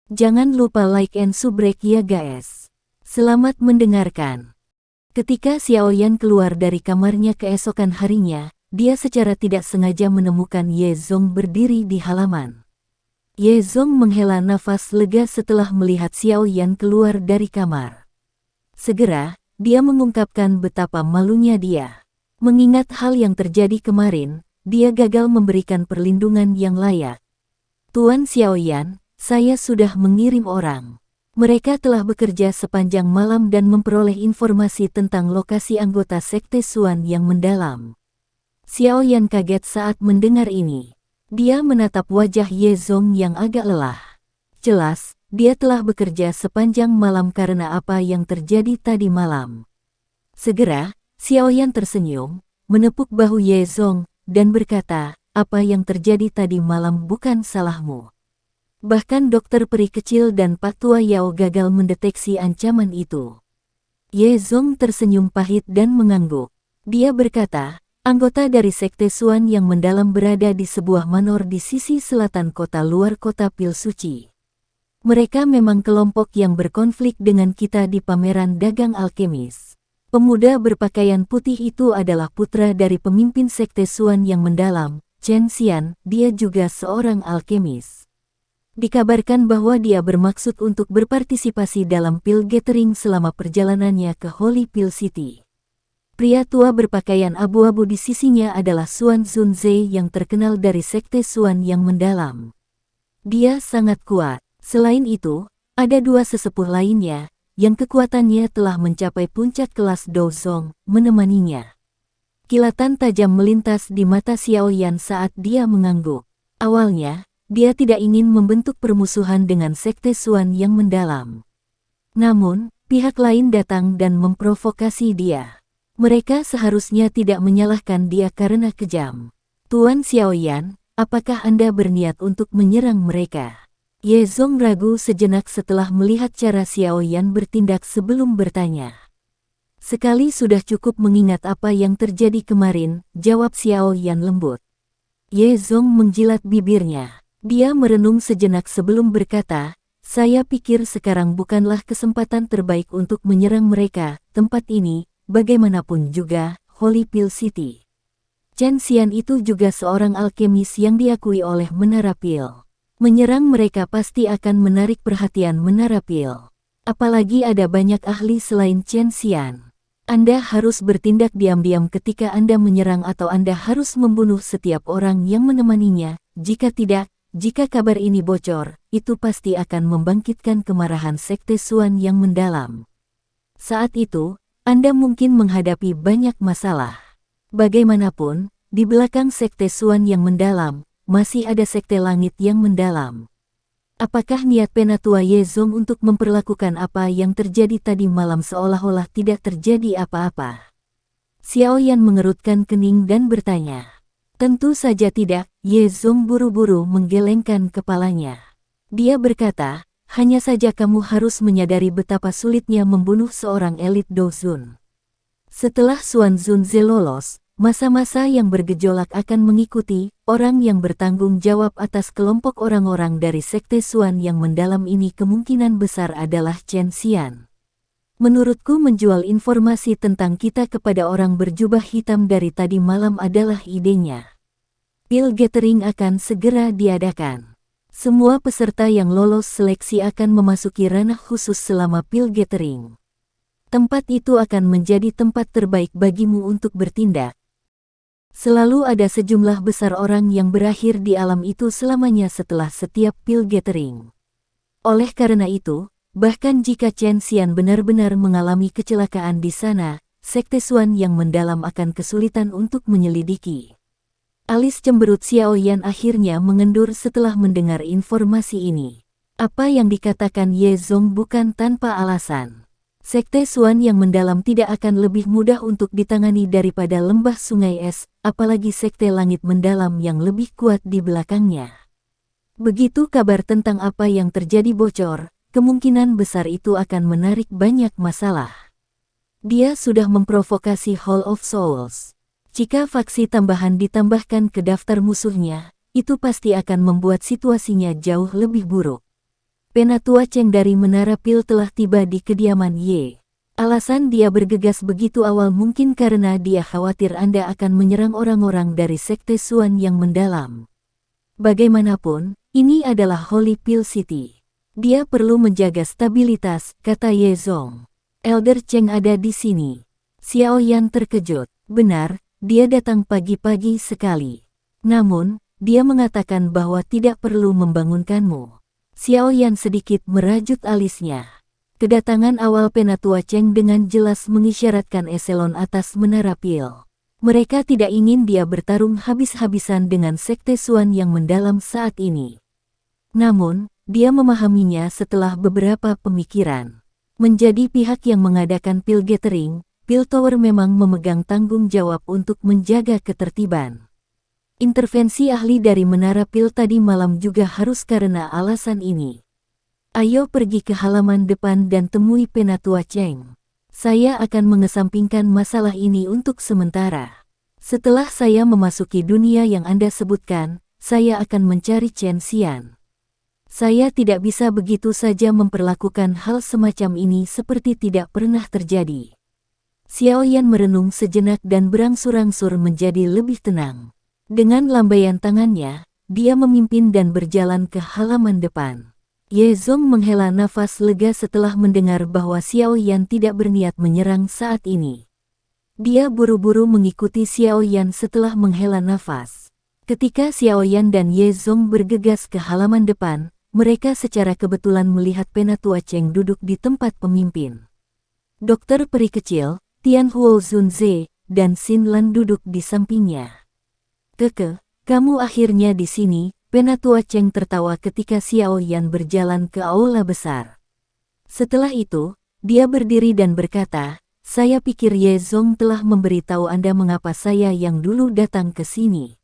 Jangan lupa like and subscribe ya guys. Selamat mendengarkan. Ketika Xiaoyan keluar dari kamarnya keesokan harinya, dia secara tidak sengaja menemukan Ye Zong berdiri di halaman. Ye Zong menghela nafas lega setelah melihat Xiaoyan keluar dari kamar. Segera, dia mengungkapkan betapa malunya dia. Mengingat hal yang terjadi kemarin, dia gagal memberikan perlindungan yang layak. Tuan Xiaoyan, saya sudah mengirim orang. Mereka telah bekerja sepanjang malam dan memperoleh informasi tentang lokasi anggota Sekte Xuan yang mendalam. Xiaoyan kaget saat mendengar ini. Dia menatap wajah Ye Zong yang agak lelah. Jelas, dia telah bekerja sepanjang malam karena apa yang terjadi tadi malam. Segera, Xiaoyan tersenyum, menepuk bahu Ye Zong, dan berkata, apa yang terjadi tadi malam bukan salahmu. Bahkan dokter peri kecil dan Pak Tua Yao gagal mendeteksi ancaman itu. Ye Zong tersenyum pahit dan mengangguk. Dia berkata, anggota dari Sekte Xuan yang mendalam berada di sebuah manor di sisi selatan kota luar kota Pil Suci. Mereka memang kelompok yang berkonflik dengan kita di pameran dagang alkemis. Pemuda berpakaian putih itu adalah putra dari pemimpin Sekte Xuan yang mendalam, Chen Xian, dia juga seorang alkemis. Dikabarkan bahwa dia bermaksud untuk berpartisipasi dalam pil gathering selama perjalanannya ke Holy Pill City. Pria tua berpakaian abu-abu di sisinya adalah Xuan Zunze yang terkenal dari Sekte Xuan yang mendalam. Dia sangat kuat. Selain itu, ada dua sesepuh lainnya, yang kekuatannya telah mencapai puncak kelas Douzong, menemaninya. Kilatan tajam melintas di mata Xiaoyan saat dia mengangguk. Awalnya, dia tidak ingin membentuk permusuhan dengan Sekte Xuan yang mendalam. Namun, pihak lain datang dan memprovokasi dia. Mereka seharusnya tidak menyalahkan dia karena kejam. Tuan Xiaoyan, apakah Anda berniat untuk menyerang mereka? Ye Zong ragu sejenak setelah melihat cara Xiaoyan bertindak sebelum bertanya. Sekali sudah cukup mengingat apa yang terjadi kemarin, jawab Xiaoyan lembut. Ye Zong menjilat bibirnya. Dia merenung sejenak sebelum berkata, saya pikir sekarang bukanlah kesempatan terbaik untuk menyerang mereka, tempat ini, bagaimanapun juga, Holy Pill City. Chen Xian itu juga seorang alkemis yang diakui oleh Menara Pil. Menyerang mereka pasti akan menarik perhatian Menara Pil. Apalagi ada banyak ahli selain Chen Xian. Anda harus bertindak diam-diam ketika Anda menyerang atau Anda harus membunuh setiap orang yang menemaninya, jika tidak, jika kabar ini bocor, itu pasti akan membangkitkan kemarahan Sekte Xuan yang mendalam. Saat itu, Anda mungkin menghadapi banyak masalah. Bagaimanapun, di belakang Sekte Xuan yang mendalam, masih ada Sekte Langit yang mendalam. Apakah niat Penatua Ye Zong untuk memperlakukan apa yang terjadi tadi malam seolah-olah tidak terjadi apa-apa? Xiaoyan mengerutkan kening dan bertanya. Tentu saja tidak, Ye Zong buru-buru menggelengkan kepalanya. Dia berkata, hanya saja kamu harus menyadari betapa sulitnya membunuh seorang elit Douzun. Setelah Xuan Zunze lolos, masa-masa yang bergejolak akan mengikuti. Orang yang bertanggung jawab atas kelompok orang-orang dari Sekte Xuan yang mendalam ini kemungkinan besar adalah Chen Xian. Menurutku menjual informasi tentang kita kepada orang berjubah hitam dari tadi malam adalah idenya. Pil gathering akan segera diadakan. Semua peserta yang lolos seleksi akan memasuki ranah khusus selama pil gathering. Tempat itu akan menjadi tempat terbaik bagimu untuk bertindak. Selalu ada sejumlah besar orang yang berakhir di alam itu selamanya setelah setiap pil gathering. Oleh karena itu, bahkan jika Chen Xian benar-benar mengalami kecelakaan di sana, Sekte Xuan yang mendalam akan kesulitan untuk menyelidiki. Alis cemberut Xiaoyan akhirnya mengendur setelah mendengar informasi ini. Apa yang dikatakan Ye Zong bukan tanpa alasan. Sekte Xuan yang mendalam tidak akan lebih mudah untuk ditangani daripada lembah sungai es, apalagi Sekte Langit mendalam yang lebih kuat di belakangnya. Begitu kabar tentang apa yang terjadi bocor, kemungkinan besar itu akan menarik banyak masalah. Dia sudah memprovokasi Hall of Souls. Jika faksi tambahan ditambahkan ke daftar musuhnya, itu pasti akan membuat situasinya jauh lebih buruk. Penatua Cheng dari Menara Pil telah tiba di kediaman Ye. Alasan dia bergegas begitu awal mungkin karena dia khawatir Anda akan menyerang orang-orang dari Sekte Xuan yang mendalam. Bagaimanapun, ini adalah Holy Pill City. Dia perlu menjaga stabilitas, kata Ye Zong. Elder Cheng ada di sini. Xiao Yan terkejut. Benar, dia datang pagi-pagi sekali. Namun, dia mengatakan bahwa tidak perlu membangunkanmu. Xiao Yan sedikit merajut alisnya. Kedatangan awal Penatua Cheng dengan jelas mengisyaratkan eselon atas Menara Pil. Mereka tidak ingin dia bertarung habis-habisan dengan Sekte Xuan yang mendalam saat ini. Namun, dia memahaminya setelah beberapa pemikiran. Menjadi pihak yang mengadakan Pil Gathering, Pil Tower memang memegang tanggung jawab untuk menjaga ketertiban. Intervensi ahli dari Menara Pil tadi malam juga harus karena alasan ini. Ayo pergi ke halaman depan dan temui Penatua Cheng. Saya akan mengesampingkan masalah ini untuk sementara. Setelah saya memasuki dunia yang Anda sebutkan, saya akan mencari Chen Xian. Saya tidak bisa begitu saja memperlakukan hal semacam ini seperti tidak pernah terjadi. Xiao Yan merenung sejenak dan berangsur-angsur menjadi lebih tenang. Dengan lambaian tangannya, dia memimpin dan berjalan ke halaman depan. Ye Zong menghela nafas lega setelah mendengar bahwa Xiao Yan tidak berniat menyerang saat ini. Dia buru-buru mengikuti Xiao Yan setelah menghela nafas. Ketika Xiao Yan dan Ye Zong bergegas ke halaman depan, mereka secara kebetulan melihat Penatua Cheng duduk di tempat pemimpin. Dokter peri kecil, Tian Huo Zunze, dan Xin Lan duduk di sampingnya. Keke, kamu akhirnya di sini. Penatua Cheng tertawa ketika Xiao Yan berjalan ke aula besar. Setelah itu, dia berdiri dan berkata, saya pikir Ye Zong telah memberitahu Anda mengapa saya yang dulu datang ke sini.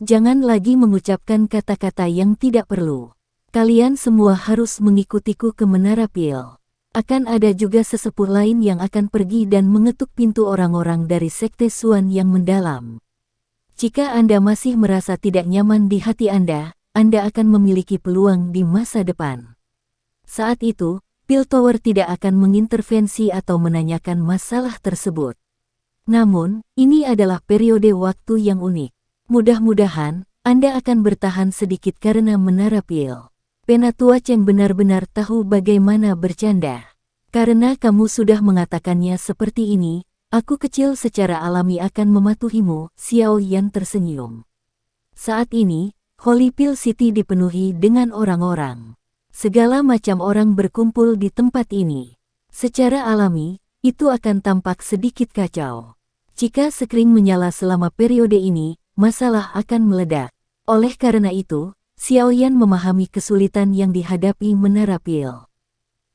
Jangan lagi mengucapkan kata-kata yang tidak perlu. Kalian semua harus mengikutiku ke Menara Pil. Akan ada juga sesepuh lain yang akan pergi dan mengetuk pintu orang-orang dari Sekte Xuan yang mendalam. Jika Anda masih merasa tidak nyaman di hati Anda akan memiliki peluang di masa depan. Saat itu, Pil Tower tidak akan mengintervensi atau menanyakan masalah tersebut. Namun, ini adalah periode waktu yang unik. Mudah-mudahan, Anda akan bertahan sedikit karena Menara Pil. Penatua Cheng benar-benar tahu bagaimana bercanda. Karena kamu sudah mengatakannya seperti ini, aku kecil secara alami akan mematuhimu, Xiao Yan tersenyum. Saat ini, Holy Pill City dipenuhi dengan orang-orang. Segala macam orang berkumpul di tempat ini. Secara alami, itu akan tampak sedikit kacau. Jika sekring menyala selama periode ini, masalah akan meledak. Oleh karena itu, Xiao Yan memahami kesulitan yang dihadapi Menara Pil.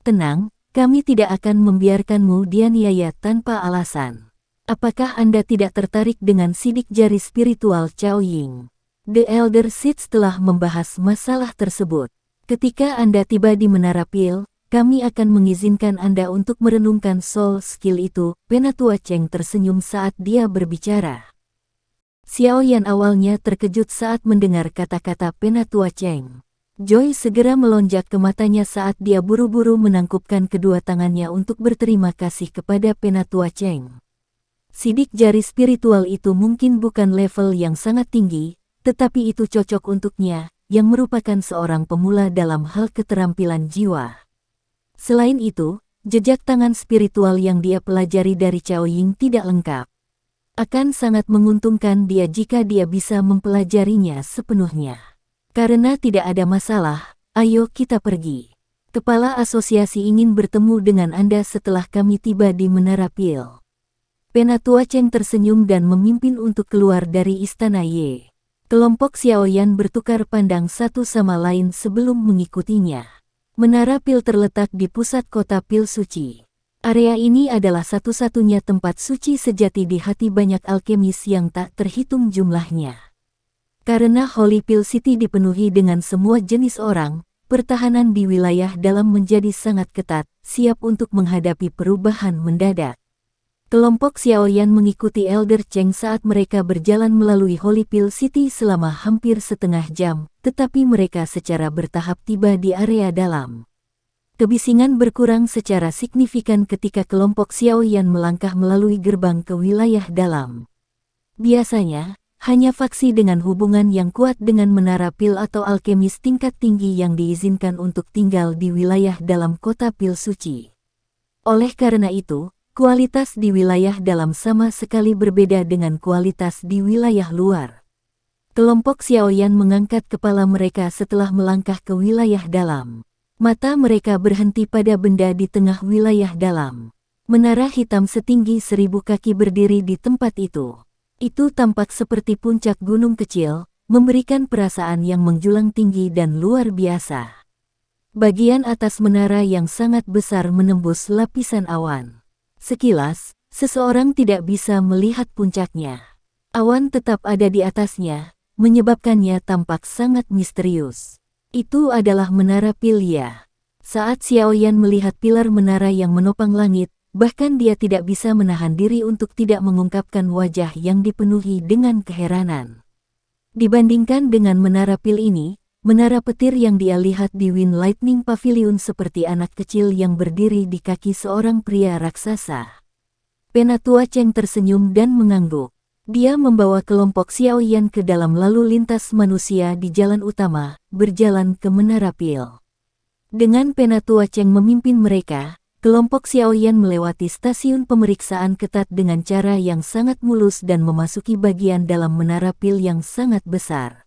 Tenang. Kami tidak akan membiarkanmu dianiaya tanpa alasan. Apakah Anda tidak tertarik dengan sidik jari spiritual Cao Ying? The Elder Seeds telah membahas masalah tersebut. Ketika Anda tiba di Menara Pil, kami akan mengizinkan Anda untuk merenungkan soul skill itu. Penatua Cheng tersenyum saat dia berbicara. Xiao Yan awalnya terkejut saat mendengar kata-kata Penatua Cheng. Joy segera melonjak ke matanya saat dia buru-buru menangkupkan kedua tangannya untuk berterima kasih kepada Penatua Cheng. Sidik jari spiritual itu mungkin bukan level yang sangat tinggi, tetapi itu cocok untuknya, yang merupakan seorang pemula dalam hal keterampilan jiwa. Selain itu, jejak tangan spiritual yang dia pelajari dari Cao Ying tidak lengkap. Akan sangat menguntungkan dia jika dia bisa mempelajarinya sepenuhnya. Karena tidak ada masalah, ayo kita pergi. Kepala asosiasi ingin bertemu dengan Anda setelah kami tiba di Menara Pil. Penatua Cheng tersenyum dan memimpin untuk keluar dari istana Ye. Kelompok Xiao Yan bertukar pandang satu sama lain sebelum mengikutinya. Menara Pil terletak di pusat kota Pil Suci. Area ini adalah satu-satunya tempat suci sejati di hati banyak alkemis yang tak terhitung jumlahnya. Karena Holy Pill City dipenuhi dengan semua jenis orang, pertahanan di wilayah dalam menjadi sangat ketat, siap untuk menghadapi perubahan mendadak. Kelompok Xiaoyan mengikuti Elder Cheng saat mereka berjalan melalui Holyfield City selama hampir setengah jam, tetapi mereka secara bertahap tiba di area dalam. Kebisingan berkurang secara signifikan ketika kelompok Xiaoyan melangkah melalui gerbang ke wilayah dalam. Biasanya, hanya faksi dengan hubungan yang kuat dengan menara pil atau alkemis tingkat tinggi yang diizinkan untuk tinggal di wilayah dalam kota pil suci. Oleh karena itu, kualitas di wilayah dalam sama sekali berbeda dengan kualitas di wilayah luar. Kelompok Xiaoyan mengangkat kepala mereka setelah melangkah ke wilayah dalam. Mata mereka berhenti pada benda di tengah wilayah dalam. Menara hitam setinggi 1000 kaki berdiri di tempat itu. Itu tampak seperti puncak gunung kecil, memberikan perasaan yang menjulang tinggi dan luar biasa. Bagian atas menara yang sangat besar menembus lapisan awan. Sekilas, seseorang tidak bisa melihat puncaknya. Awan tetap ada di atasnya, menyebabkannya tampak sangat misterius. Itu adalah menara Pilia. Saat Xiaoyan melihat pilar menara yang menopang langit, bahkan dia tidak bisa menahan diri untuk tidak mengungkapkan wajah yang dipenuhi dengan keheranan. Dibandingkan dengan menara pil ini, menara petir yang dia lihat di Wind Lightning Pavilion seperti anak kecil yang berdiri di kaki seorang pria raksasa. Penatua Cheng tersenyum dan mengangguk. Dia membawa kelompok Xiaoyan ke dalam lalu lintas manusia di jalan utama, berjalan ke menara pil. Dengan Penatua Cheng memimpin mereka, kelompok Xiaoyan melewati stasiun pemeriksaan ketat dengan cara yang sangat mulus dan memasuki bagian dalam menara pil yang sangat besar.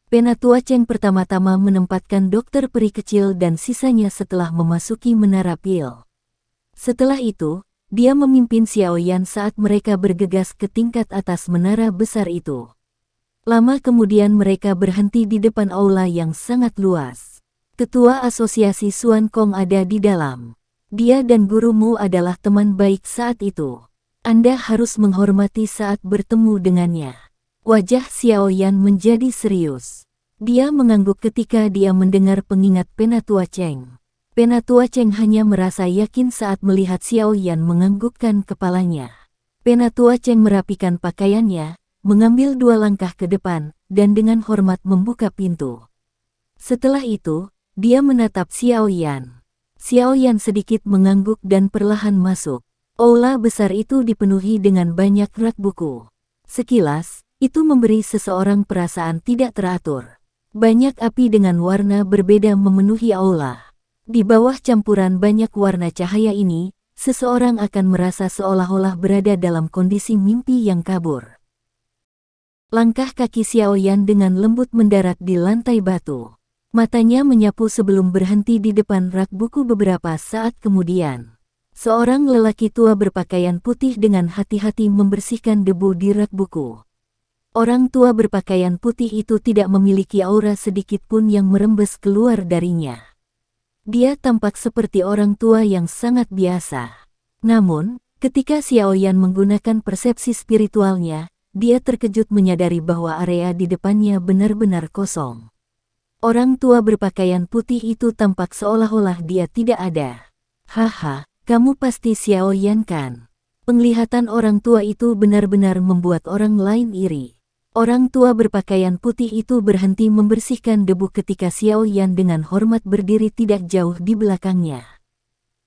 Penatua Cheng pertama-tama menempatkan dokter peri kecil dan sisanya setelah memasuki menara pil. Setelah itu, dia memimpin Xiaoyan saat mereka bergegas ke tingkat atas menara besar itu. Lama kemudian mereka berhenti di depan aula yang sangat luas. Ketua Asosiasi Xuan Kong ada di dalam. Dia dan gurumu adalah teman baik saat itu. Anda harus menghormati saat bertemu dengannya. Wajah Xiaoyan menjadi serius. Dia mengangguk ketika dia mendengar pengingat Penatua Cheng. Penatua Cheng hanya merasa yakin saat melihat Xiaoyan menganggukkan kepalanya. Penatua Cheng merapikan pakaiannya, mengambil 2 langkah ke depan, dan dengan hormat membuka pintu. Setelah itu, dia menatap Xiaoyan. Xiaoyan sedikit mengangguk dan perlahan masuk. Aula besar itu dipenuhi dengan banyak rak buku. Sekilas, itu memberi seseorang perasaan tidak teratur. Banyak api dengan warna berbeda memenuhi aula. Di bawah campuran banyak warna cahaya ini, seseorang akan merasa seolah-olah berada dalam kondisi mimpi yang kabur. Langkah kaki Xiaoyan dengan lembut mendarat di lantai batu. Matanya menyapu sebelum berhenti di depan rak buku beberapa saat kemudian. Seorang lelaki tua berpakaian putih dengan hati-hati membersihkan debu di rak buku. Orang tua berpakaian putih itu tidak memiliki aura sedikit pun yang merembes keluar darinya. Dia tampak seperti orang tua yang sangat biasa. Namun, ketika Xiaoyan menggunakan persepsi spiritualnya, dia terkejut menyadari bahwa area di depannya benar-benar kosong. Orang tua berpakaian putih itu tampak seolah-olah dia tidak ada. Haha, kamu pasti Xiaoyan kan? Penglihatan orang tua itu benar-benar membuat orang lain iri. Orang tua berpakaian putih itu berhenti membersihkan debu ketika Xiaoyan dengan hormat berdiri tidak jauh di belakangnya.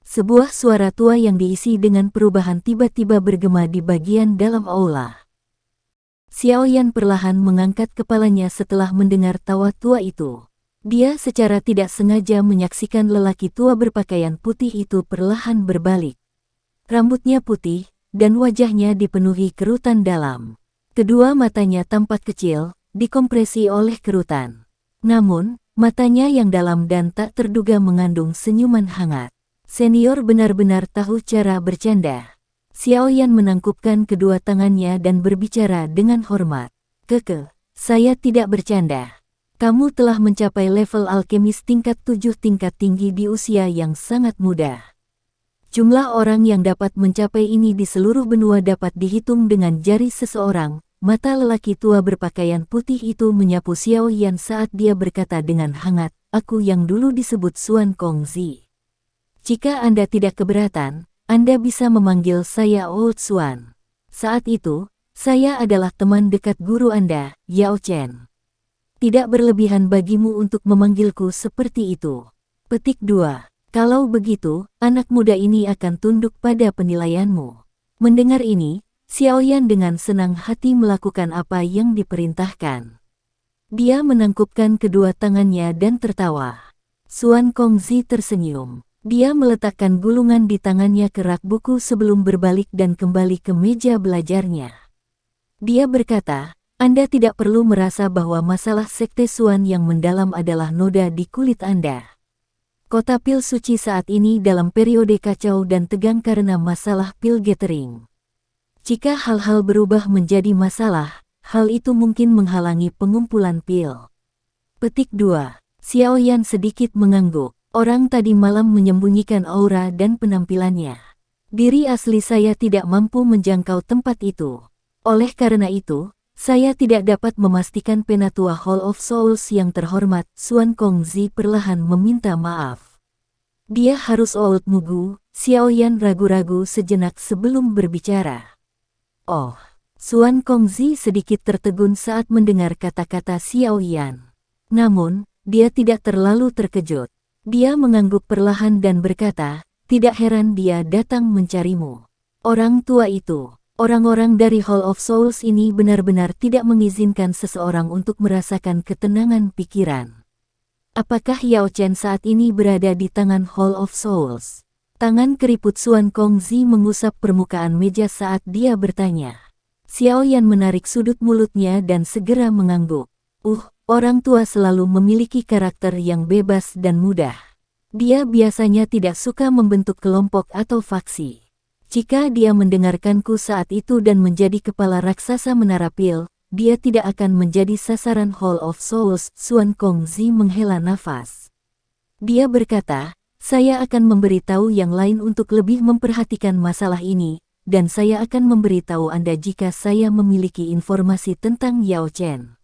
Sebuah suara tua yang diisi dengan perubahan tiba-tiba bergema di bagian dalam aula. Xiaoyan perlahan mengangkat kepalanya setelah mendengar tawa tua itu. Dia secara tidak sengaja menyaksikan lelaki tua berpakaian putih itu perlahan berbalik. Rambutnya putih, dan wajahnya dipenuhi kerutan dalam. Kedua matanya tampak kecil, dikompresi oleh kerutan. Namun, matanya yang dalam dan tak terduga mengandung senyuman hangat. Senior benar-benar tahu cara bercanda. Xiaoyan menangkupkan kedua tangannya dan berbicara dengan hormat. Saya tidak bercanda. Kamu telah mencapai level alkemis tingkat 7 tingkat tinggi di usia yang sangat muda. Jumlah orang yang dapat mencapai ini di seluruh benua dapat dihitung dengan jari seseorang. Mata lelaki tua berpakaian putih itu menyapu Xiaoyan saat dia berkata dengan hangat, aku yang dulu disebut Xuan Kongzi. Jika Anda tidak keberatan, Anda bisa memanggil saya Old Xuan. Saat itu, saya adalah teman dekat guru Anda, Yao Chen. Tidak berlebihan bagimu untuk memanggilku seperti itu. Petik 2. Kalau begitu, anak muda ini akan tunduk pada penilaianmu. Mendengar ini, Xiaoyan dengan senang hati melakukan apa yang diperintahkan. Dia menangkupkan kedua tangannya dan tertawa. Xuan Kongzi tersenyum. Dia meletakkan gulungan di tangannya ke rak buku sebelum berbalik dan kembali ke meja belajarnya. Dia berkata, Anda tidak perlu merasa bahwa masalah sekte Xuan yang mendalam adalah noda di kulit Anda. Kota pil suci saat ini dalam periode kacau dan tegang karena masalah pil gathering. Jika hal-hal berubah menjadi masalah, hal itu mungkin menghalangi pengumpulan pil. Petik 2. Xiaoyan sedikit mengangguk. Orang tadi malam menyembunyikan aura dan penampilannya. Diri asli saya tidak mampu menjangkau tempat itu. Oleh karena itu, saya tidak dapat memastikan penatua Hall of Souls yang terhormat, Xuan Kongzi perlahan meminta maaf. Dia harus Old Mugu. Xiaoyan ragu-ragu sejenak sebelum berbicara. Oh, Xuan Kongzi sedikit tertegun saat mendengar kata-kata Xiaoyan. Namun, dia tidak terlalu terkejut. Dia mengangguk perlahan dan berkata, tidak heran dia datang mencarimu. Orang tua itu, orang-orang dari Hall of Souls ini benar-benar tidak mengizinkan seseorang untuk merasakan ketenangan pikiran. Apakah Yao Chen saat ini berada di tangan Hall of Souls? Tangan keriput Xuan Kongzi mengusap permukaan meja saat dia bertanya. Xiaoyan menarik sudut mulutnya dan segera mengangguk. Orang tua selalu memiliki karakter yang bebas dan mudah. Dia biasanya tidak suka membentuk kelompok atau faksi. Jika dia mendengarkanku saat itu dan menjadi kepala raksasa menara pil, dia tidak akan menjadi sasaran Hall of Souls. Xuan Kongzi menghela nafas. Dia berkata, saya akan memberitahu yang lain untuk lebih memperhatikan masalah ini, dan saya akan memberitahu Anda jika saya memiliki informasi tentang Yao Chen.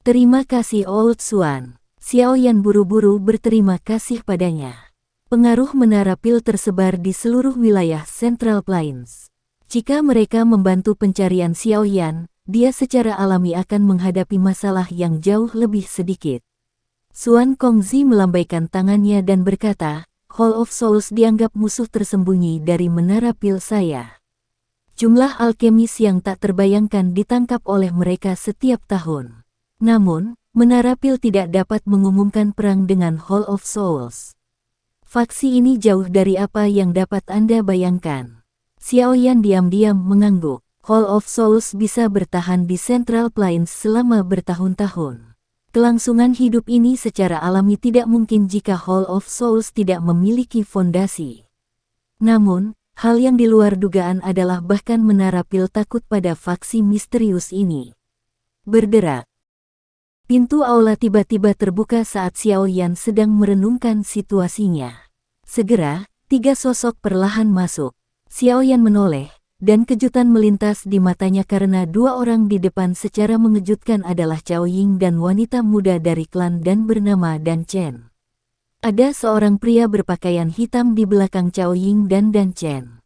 Terima kasih Old Xuan. Xiaoyan buru-buru berterima kasih padanya. Pengaruh menara pil tersebar di seluruh wilayah Central Plains. Jika mereka membantu pencarian Xiaoyan, dia secara alami akan menghadapi masalah yang jauh lebih sedikit. Xuan Kongzi melambaikan tangannya dan berkata, Hall of Souls dianggap musuh tersembunyi dari menara pil saya. Jumlah alkemis yang tak terbayangkan ditangkap oleh mereka setiap tahun. Namun, menara pil tidak dapat mengumumkan perang dengan Hall of Souls. Faksi ini jauh dari apa yang dapat Anda bayangkan. Xiaoyan diam-diam mengangguk. Hall of Souls bisa bertahan di Central Plains selama bertahun-tahun. Kelangsungan hidup ini secara alami tidak mungkin jika Hall of Souls tidak memiliki fondasi. Namun, hal yang di luar dugaan adalah bahkan menara pil takut pada faksi misterius ini. Berderak. Pintu aula tiba-tiba terbuka saat Xiaoyan sedang merenungkan situasinya. Segera, 3 sosok perlahan masuk. Xiaoyan menoleh, dan kejutan melintas di matanya karena 2 orang di depan secara mengejutkan adalah Cao Ying dan wanita muda dari klan Dan bernama Dan Chen. Ada seorang pria berpakaian hitam di belakang Cao Ying dan Dan Chen.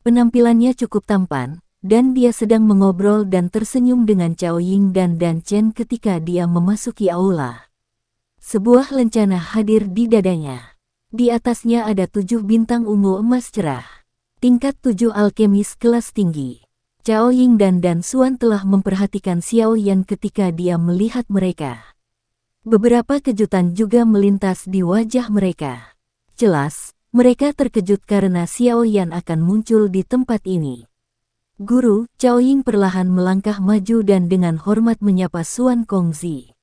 Penampilannya cukup tampan, dan dia sedang mengobrol dan tersenyum dengan Cao Ying dan Dan Chen ketika dia memasuki aula. Sebuah lencana hadir di dadanya. Di atasnya ada 7 bintang ungu emas cerah. Tingkat 7 alkemis kelas tinggi. Cao Ying dan Dan Xuan telah memperhatikan Xiaoyan ketika dia melihat mereka. Beberapa kejutan juga melintas di wajah mereka. Jelas, mereka terkejut karena Xiaoyan akan muncul di tempat ini. Guru, Cao Ying perlahan melangkah maju dan dengan hormat menyapa Xuan Kongzi.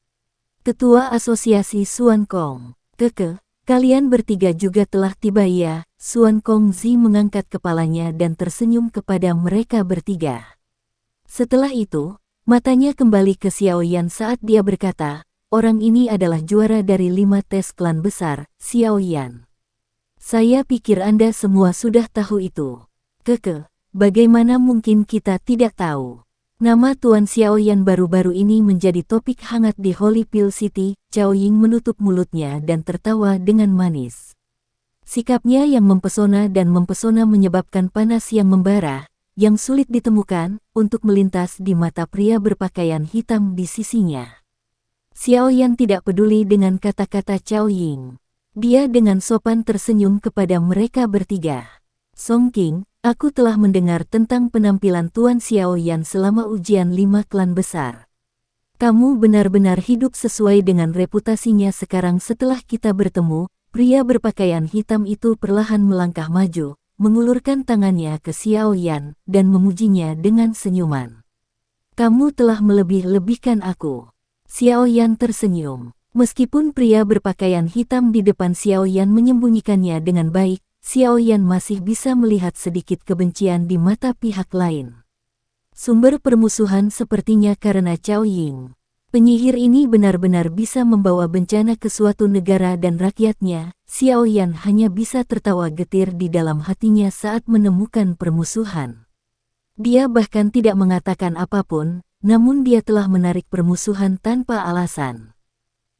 Ketua Asosiasi Xuan Kong. Kalian bertiga juga telah tiba ya? Xuan Kongzi mengangkat kepalanya dan tersenyum kepada mereka bertiga. Setelah itu, matanya kembali ke Xiaoyan saat dia berkata, orang ini adalah juara dari 5 tes klan besar, Xiaoyan. Saya pikir Anda semua sudah tahu itu. Bagaimana mungkin kita tidak tahu? Nama Tuan Xiaoyan baru-baru ini menjadi topik hangat di Holy Pill City. Cao Ying menutup mulutnya dan tertawa dengan manis. Sikapnya yang mempesona dan mempesona menyebabkan panas yang membara, yang sulit ditemukan, untuk melintas di mata pria berpakaian hitam di sisinya. Xiao Yan tidak peduli dengan kata-kata Cao Ying. Dia dengan sopan tersenyum kepada mereka bertiga. Song Qing, aku telah mendengar tentang penampilan Tuan Xiao Yan selama ujian 5 klan besar. Kamu benar-benar hidup sesuai dengan reputasinya sekarang setelah kita bertemu. Pria berpakaian hitam itu perlahan melangkah maju, mengulurkan tangannya ke Xiao Yan, dan memujinya dengan senyuman. Kamu telah melebih-lebihkan aku. Xiao Yan tersenyum. Meskipun pria berpakaian hitam di depan Xiao Yan menyembunyikannya dengan baik, Xiao Yan masih bisa melihat sedikit kebencian di mata pihak lain. Sumber permusuhan sepertinya karena Cao Ying. Penyihir ini benar-benar bisa membawa bencana ke suatu negara dan rakyatnya. Xiao Yan hanya bisa tertawa getir di dalam hatinya saat menemukan permusuhan. Dia bahkan tidak mengatakan apapun, namun dia telah menarik permusuhan tanpa alasan.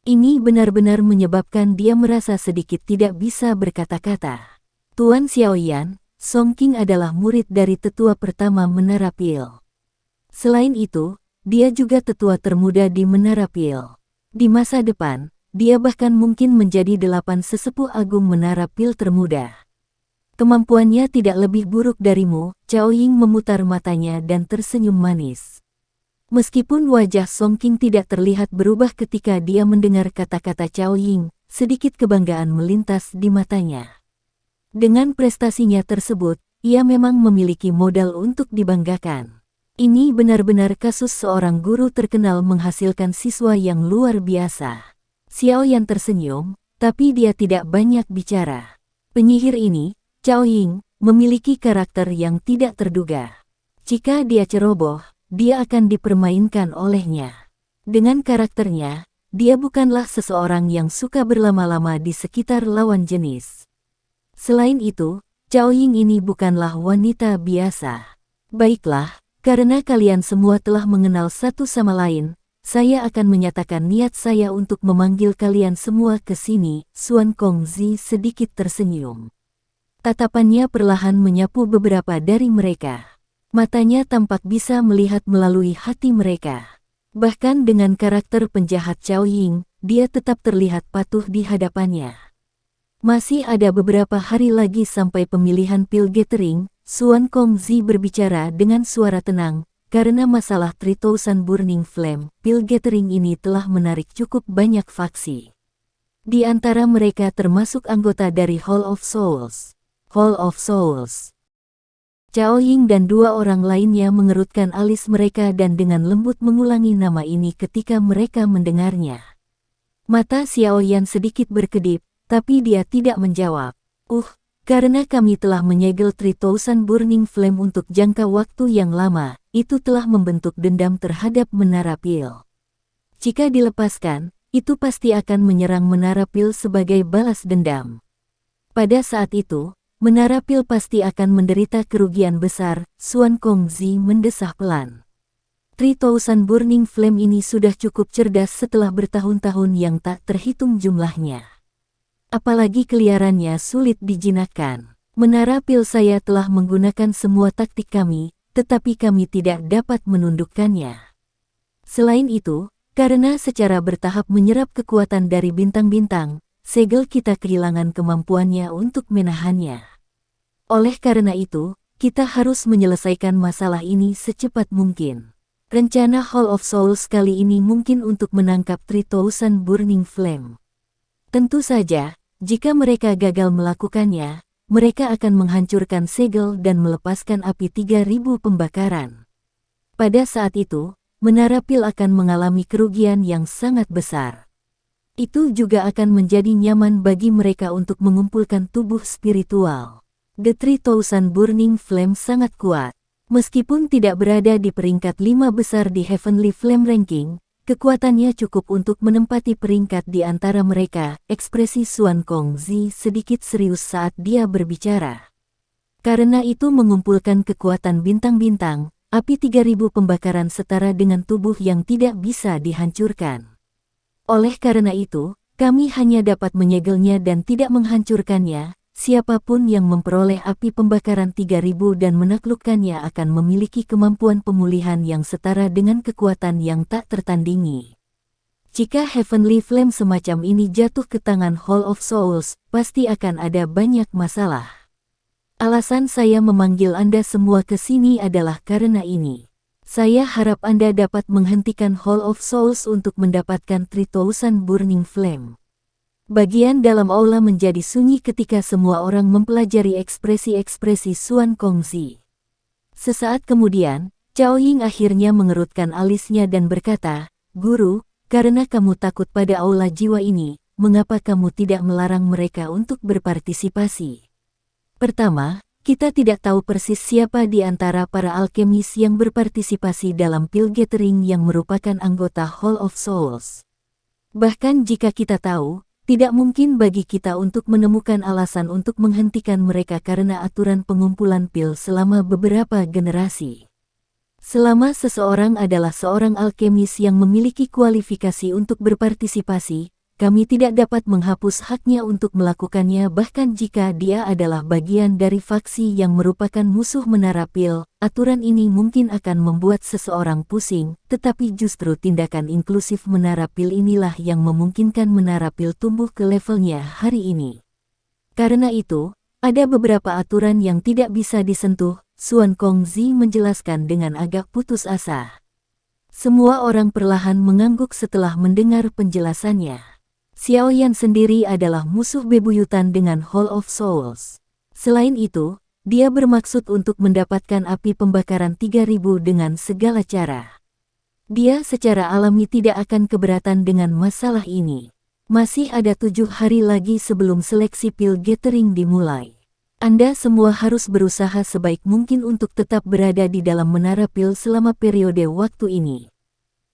Ini benar-benar menyebabkan dia merasa sedikit tidak bisa berkata-kata. Tuan Xiao Yan, Song Qing adalah murid dari tetua pertama Menara Pil. Selain itu, dia juga tetua termuda di Menara Pil. Di masa depan, dia bahkan mungkin menjadi 8 sesepuh agung Menara Pil termuda. Kemampuannya tidak lebih buruk darimu. Cao Ying memutar matanya dan tersenyum manis. Meskipun wajah Song Qing tidak terlihat berubah ketika dia mendengar kata-kata Cao Ying, sedikit kebanggaan melintas di matanya. Dengan prestasinya tersebut, ia memang memiliki modal untuk dibanggakan. Ini benar-benar kasus seorang guru terkenal menghasilkan siswa yang luar biasa. Xiao Yan tersenyum, tapi dia tidak banyak bicara. Penyihir ini, Cao Ying, memiliki karakter yang tidak terduga. Jika dia ceroboh, dia akan dipermainkan olehnya. Dengan karakternya, dia bukanlah seseorang yang suka berlama-lama di sekitar lawan jenis. Selain itu, Cao Ying ini bukanlah wanita biasa. Baiklah. Karena kalian semua telah mengenal satu sama lain, saya akan menyatakan niat saya untuk memanggil kalian semua ke sini. Xuan Kongzi sedikit tersenyum. Tatapannya perlahan menyapu beberapa dari mereka. Matanya tampak bisa melihat melalui hati mereka. Bahkan dengan karakter penjahat Cao Ying, dia tetap terlihat patuh di hadapannya. Masih ada beberapa hari lagi sampai pemilihan Pil Gathering. Xuan Kongzi berbicara dengan suara tenang, karena masalah 3000 Burning Flame, Pil Gathering ini telah menarik cukup banyak faksi. Di antara mereka termasuk anggota dari Hall of Souls. Hall of Souls. Cao Ying dan 2 orang lainnya mengerutkan alis mereka dan dengan lembut mengulangi nama ini ketika mereka mendengarnya. Mata Xiao Yan sedikit berkedip, tapi dia tidak menjawab. Karena kami telah menyegel 3000 Burning Flame untuk jangka waktu yang lama, itu telah membentuk dendam terhadap Menara Pil. Jika dilepaskan, itu pasti akan menyerang Menara Pil sebagai balas dendam. Pada saat itu, Menara Pil pasti akan menderita kerugian besar. Xuan Kongzi mendesah pelan. 3000 Burning Flame ini sudah cukup cerdas setelah bertahun-tahun yang tak terhitung jumlahnya. Apalagi keliarannya sulit dijinakkan. Menara Pil saya telah menggunakan semua taktik kami, tetapi kami tidak dapat menundukkannya. Selain itu, karena secara bertahap menyerap kekuatan dari bintang-bintang, segel kita kehilangan kemampuannya untuk menahannya. Oleh karena itu, kita harus menyelesaikan masalah ini secepat mungkin. Rencana Hall of Souls kali ini mungkin untuk menangkap 3000 Burning Flame. Tentu saja, jika mereka gagal melakukannya, mereka akan menghancurkan segel dan melepaskan api 3000 pembakaran. Pada saat itu, Menara Pil akan mengalami kerugian yang sangat besar. Itu juga akan menjadi nyaman bagi mereka untuk mengumpulkan tubuh spiritual. The 3000 Burning Flame sangat kuat. Meskipun tidak berada di peringkat 5 besar di Heavenly Flame Ranking, kekuatannya cukup untuk menempati peringkat di antara mereka. Ekspresi Xuan Kongzi sedikit serius saat dia berbicara. Karena itu mengumpulkan kekuatan bintang-bintang, api 3000 pembakaran setara dengan tubuh yang tidak bisa dihancurkan. Oleh karena itu, kami hanya dapat menyegelnya dan tidak menghancurkannya. siapapun yang memperoleh api pembakaran 3000 dan menaklukkannya akan memiliki kemampuan pemulihan yang setara dengan kekuatan yang tak tertandingi. Jika Heavenly Flame semacam ini jatuh ke tangan Hall of Souls, pasti akan ada banyak masalah. Alasan saya memanggil Anda semua ke sini adalah karena ini. Saya harap Anda dapat menghentikan Hall of Souls untuk mendapatkan 3000 Burning Flame. Bagian dalam aula menjadi sunyi ketika semua orang mempelajari ekspresi-ekspresi Xuan Kongzi. Sesaat kemudian, Cao Ying akhirnya mengerutkan alisnya dan berkata, "Guru, karena kamu takut pada aula jiwa ini, mengapa kamu tidak melarang mereka untuk berpartisipasi? Pertama, kita tidak tahu persis siapa di antara para alkemis yang berpartisipasi dalam pil gathering yang merupakan anggota Hall of Souls. Bahkan jika kita tahu, tidak mungkin bagi kita untuk menemukan alasan untuk menghentikan mereka karena aturan pengumpulan pil selama beberapa generasi. Selama seseorang adalah seorang alkemis yang memiliki kualifikasi untuk berpartisipasi, kami tidak dapat menghapus haknya untuk melakukannya bahkan jika dia adalah bagian dari faksi yang merupakan musuh menara pil. Aturan ini mungkin akan membuat seseorang pusing, tetapi justru tindakan inklusif menara pil inilah yang memungkinkan menara pil tumbuh ke levelnya hari ini. Karena itu, ada beberapa aturan yang tidak bisa disentuh, Xuan Kongzi menjelaskan dengan agak putus asa. Semua orang perlahan mengangguk setelah mendengar penjelasannya. Xiao Yan sendiri adalah musuh bebuyutan dengan Hall of Souls. Selain itu, dia bermaksud untuk mendapatkan api pembakaran 3000 dengan segala cara. Dia secara alami tidak akan keberatan dengan masalah ini. Masih ada 7 hari lagi sebelum seleksi pil gathering dimulai. Anda semua harus berusaha sebaik mungkin untuk tetap berada di dalam menara pil selama periode waktu ini.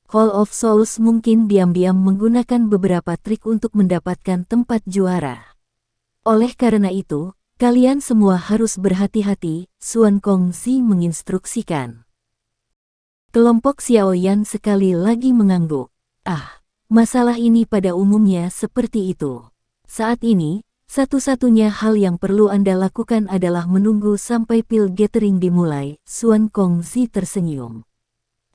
Hall of Souls mungkin diam-diam menggunakan beberapa trik untuk mendapatkan tempat juara. Oleh karena itu, kalian semua harus berhati-hati, Xuan Kongzi menginstruksikan. Kelompok Xiao Yan sekali lagi mengangguk. Masalah ini pada umumnya seperti itu. Saat ini, satu-satunya hal yang perlu Anda lakukan adalah menunggu sampai pil gathering dimulai, Xuan Kongzi tersenyum.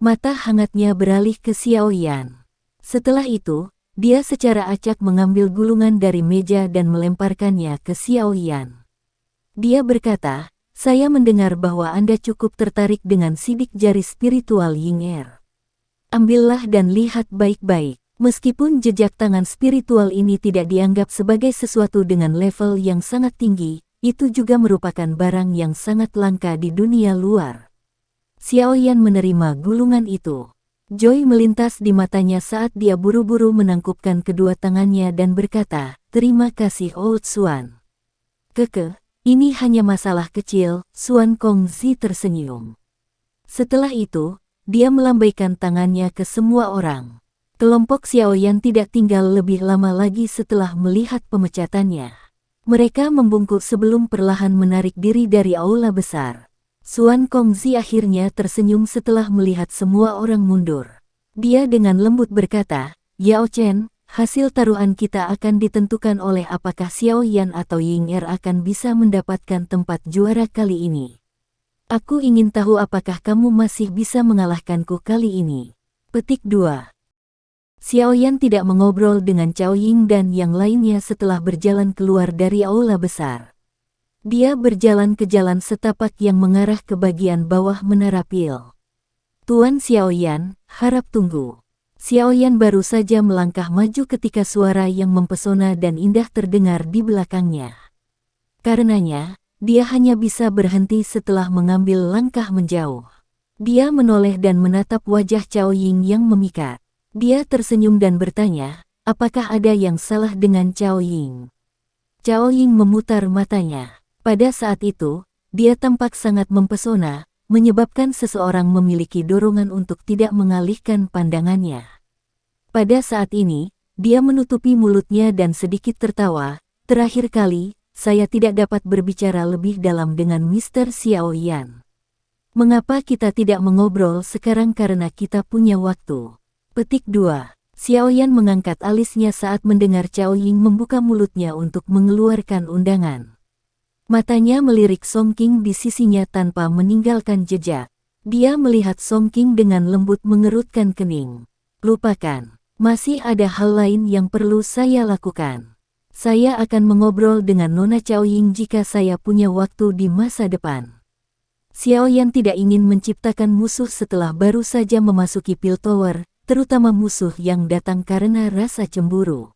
Mata hangatnya beralih ke Xiao Yan. Setelah itu, dia secara acak mengambil gulungan dari meja dan melemparkannya ke Xiao Yan. Dia berkata, "Saya mendengar bahwa Anda cukup tertarik dengan sidik jari spiritual Ying Er. Ambillah dan lihat baik-baik. Meskipun jejak tangan spiritual ini tidak dianggap sebagai sesuatu dengan level yang sangat tinggi, itu juga merupakan barang yang sangat langka di dunia luar." Xiao Yan menerima gulungan itu. Joy melintas di matanya saat dia buru-buru menangkupkan kedua tangannya dan berkata, "Terima kasih Old Xuan." Ini hanya masalah kecil, Xuan Kongzi tersenyum. Setelah itu, dia melambaikan tangannya ke semua orang. Kelompok Xiao Yan tidak tinggal lebih lama lagi setelah melihat pemecatannya. Mereka membungkuk sebelum perlahan menarik diri dari aula besar. Xuan Kongzi akhirnya tersenyum setelah melihat semua orang mundur. Dia dengan lembut berkata, "Yao Chen, hasil taruhan kita akan ditentukan oleh apakah Xiao Yan atau Ying Er akan bisa mendapatkan tempat juara kali ini. Aku ingin tahu apakah kamu masih bisa mengalahkanku kali ini." Petik 2. Xiao Yan tidak mengobrol dengan Cao Ying dan yang lainnya setelah berjalan keluar dari aula besar. Dia berjalan ke jalan setapak yang mengarah ke bagian bawah menara pil. "Tuan Xiao Yan, harap tunggu." Xiao Yan baru saja melangkah maju ketika suara yang mempesona dan indah terdengar di belakangnya. Karenanya, dia hanya bisa berhenti setelah mengambil langkah menjauh. Dia menoleh dan menatap wajah Cao Ying yang memikat. Dia tersenyum dan bertanya, "Apakah ada yang salah dengan Cao Ying?" Cao Ying memutar matanya. Pada saat itu, dia tampak sangat mempesona, menyebabkan seseorang memiliki dorongan untuk tidak mengalihkan pandangannya. Pada saat ini, dia menutupi mulutnya dan sedikit tertawa. "Terakhir kali, saya tidak dapat berbicara lebih dalam dengan Mr. Xiao Yan. Mengapa kita tidak mengobrol sekarang karena kita punya waktu?" Petik 2. Xiao Yan mengangkat alisnya saat mendengar Cao Ying membuka mulutnya untuk mengeluarkan undangan. Matanya melirik Song Qing di sisinya tanpa meninggalkan jejak. Dia melihat Song Qing dengan lembut mengerutkan kening. Lupakan, masih ada hal lain yang perlu saya lakukan. Saya akan mengobrol dengan Nona Caoying jika saya punya waktu di masa depan. Xiaoyan tidak ingin menciptakan musuh setelah baru saja memasuki Piltover, terutama musuh yang datang karena rasa cemburu.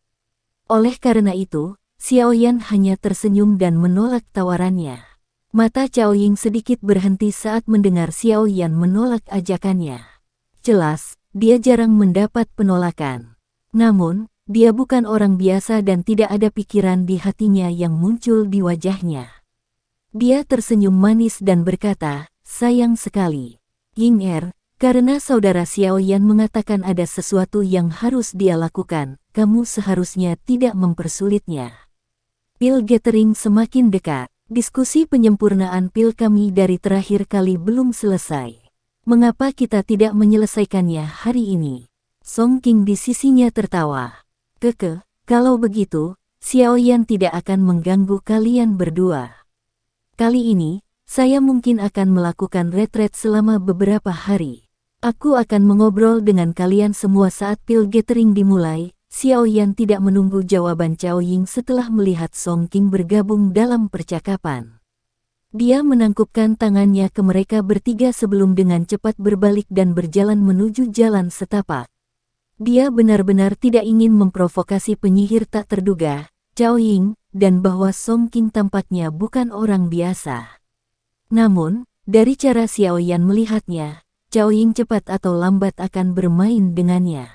Oleh karena itu, Xiaoyan hanya tersenyum dan menolak tawarannya. Mata Caoying sedikit berhenti saat mendengar Xiaoyan menolak ajakannya. Jelas, dia jarang mendapat penolakan. Namun, dia bukan orang biasa dan tidak ada pikiran di hatinya yang muncul di wajahnya. Dia tersenyum manis dan berkata, sayang sekali. Ying karena saudara Xiaoyan mengatakan ada sesuatu yang harus dia lakukan, kamu seharusnya tidak mempersulitnya. Pil gathering semakin dekat. Diskusi penyempurnaan pil kami dari terakhir kali belum selesai. Mengapa kita tidak menyelesaikannya hari ini? Song Qing di sisinya tertawa. Kalau begitu, Xiaoyan tidak akan mengganggu kalian berdua. Kali ini, saya mungkin akan melakukan retret selama beberapa hari. Aku akan mengobrol dengan kalian semua saat pil gathering dimulai. Xiaoyan tidak menunggu jawaban Caoying setelah melihat Song Qing bergabung dalam percakapan. Dia menangkupkan tangannya ke mereka bertiga sebelum dengan cepat berbalik dan berjalan menuju jalan setapak. Dia benar-benar tidak ingin memprovokasi penyihir tak terduga, Caoying, dan bahwa Song Qing tampaknya bukan orang biasa. Namun, dari cara Xiaoyan melihatnya, Caoying cepat atau lambat akan bermain dengannya.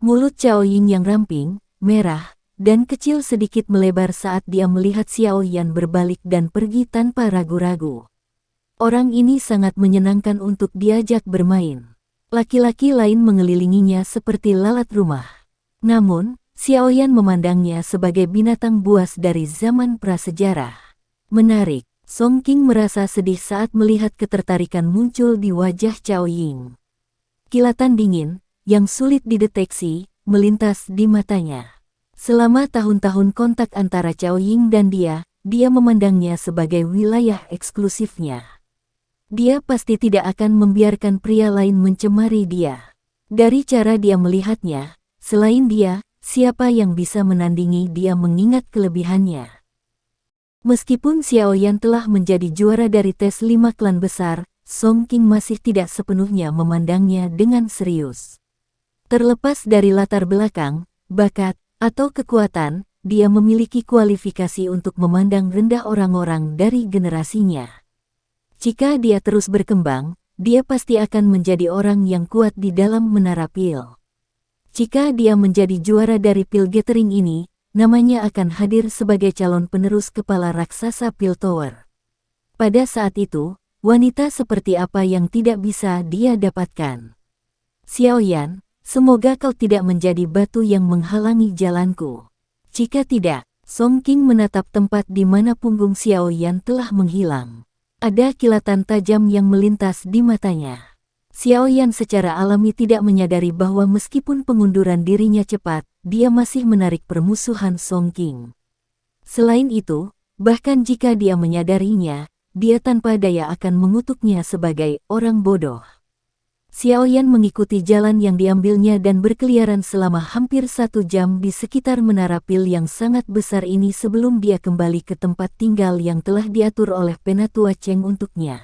Mulut Caoying yang ramping, merah, dan kecil sedikit melebar saat dia melihat Xiaoyan berbalik dan pergi tanpa ragu-ragu. Orang ini sangat menyenangkan untuk diajak bermain. Laki-laki lain mengelilinginya seperti lalat rumah. Namun, Xiaoyan memandangnya sebagai binatang buas dari zaman prasejarah. Menarik, Song Qing merasa sedih saat melihat ketertarikan muncul di wajah Caoying. Kilatan dingin, yang sulit dideteksi, melintas di matanya. Selama tahun-tahun kontak antara Caoying dan dia memandangnya sebagai wilayah eksklusifnya. Dia pasti tidak akan membiarkan pria lain mencemari dia. Dari cara dia melihatnya, selain dia, siapa yang bisa menandingi dia mengingat kelebihannya. Meskipun Xiaoyan telah menjadi juara dari tes 5 klan besar, Song Qing masih tidak sepenuhnya memandangnya dengan serius. Terlepas dari latar belakang, bakat, atau kekuatan, dia memiliki kualifikasi untuk memandang rendah orang-orang dari generasinya. Jika dia terus berkembang, dia pasti akan menjadi orang yang kuat di dalam menara pil. Jika dia menjadi juara dari pil gathering ini, namanya akan hadir sebagai calon penerus kepala raksasa Piltover. Pada saat itu, wanita seperti apa yang tidak bisa dia dapatkan? Xiaoyan, semoga kau tidak menjadi batu yang menghalangi jalanku. Jika tidak, Song Qing menatap tempat di mana punggung Xiaoyan telah menghilang. Ada kilatan tajam yang melintas di matanya. Xiaoyan secara alami tidak menyadari bahwa meskipun pengunduran dirinya cepat, dia masih menarik permusuhan Song Qing. Selain itu, bahkan jika dia menyadarinya, dia tanpa daya akan mengutuknya sebagai orang bodoh. Xiaoyan mengikuti jalan yang diambilnya dan berkeliaran selama hampir 1 jam di sekitar menara pil yang sangat besar ini sebelum dia kembali ke tempat tinggal yang telah diatur oleh Penatua Cheng untuknya.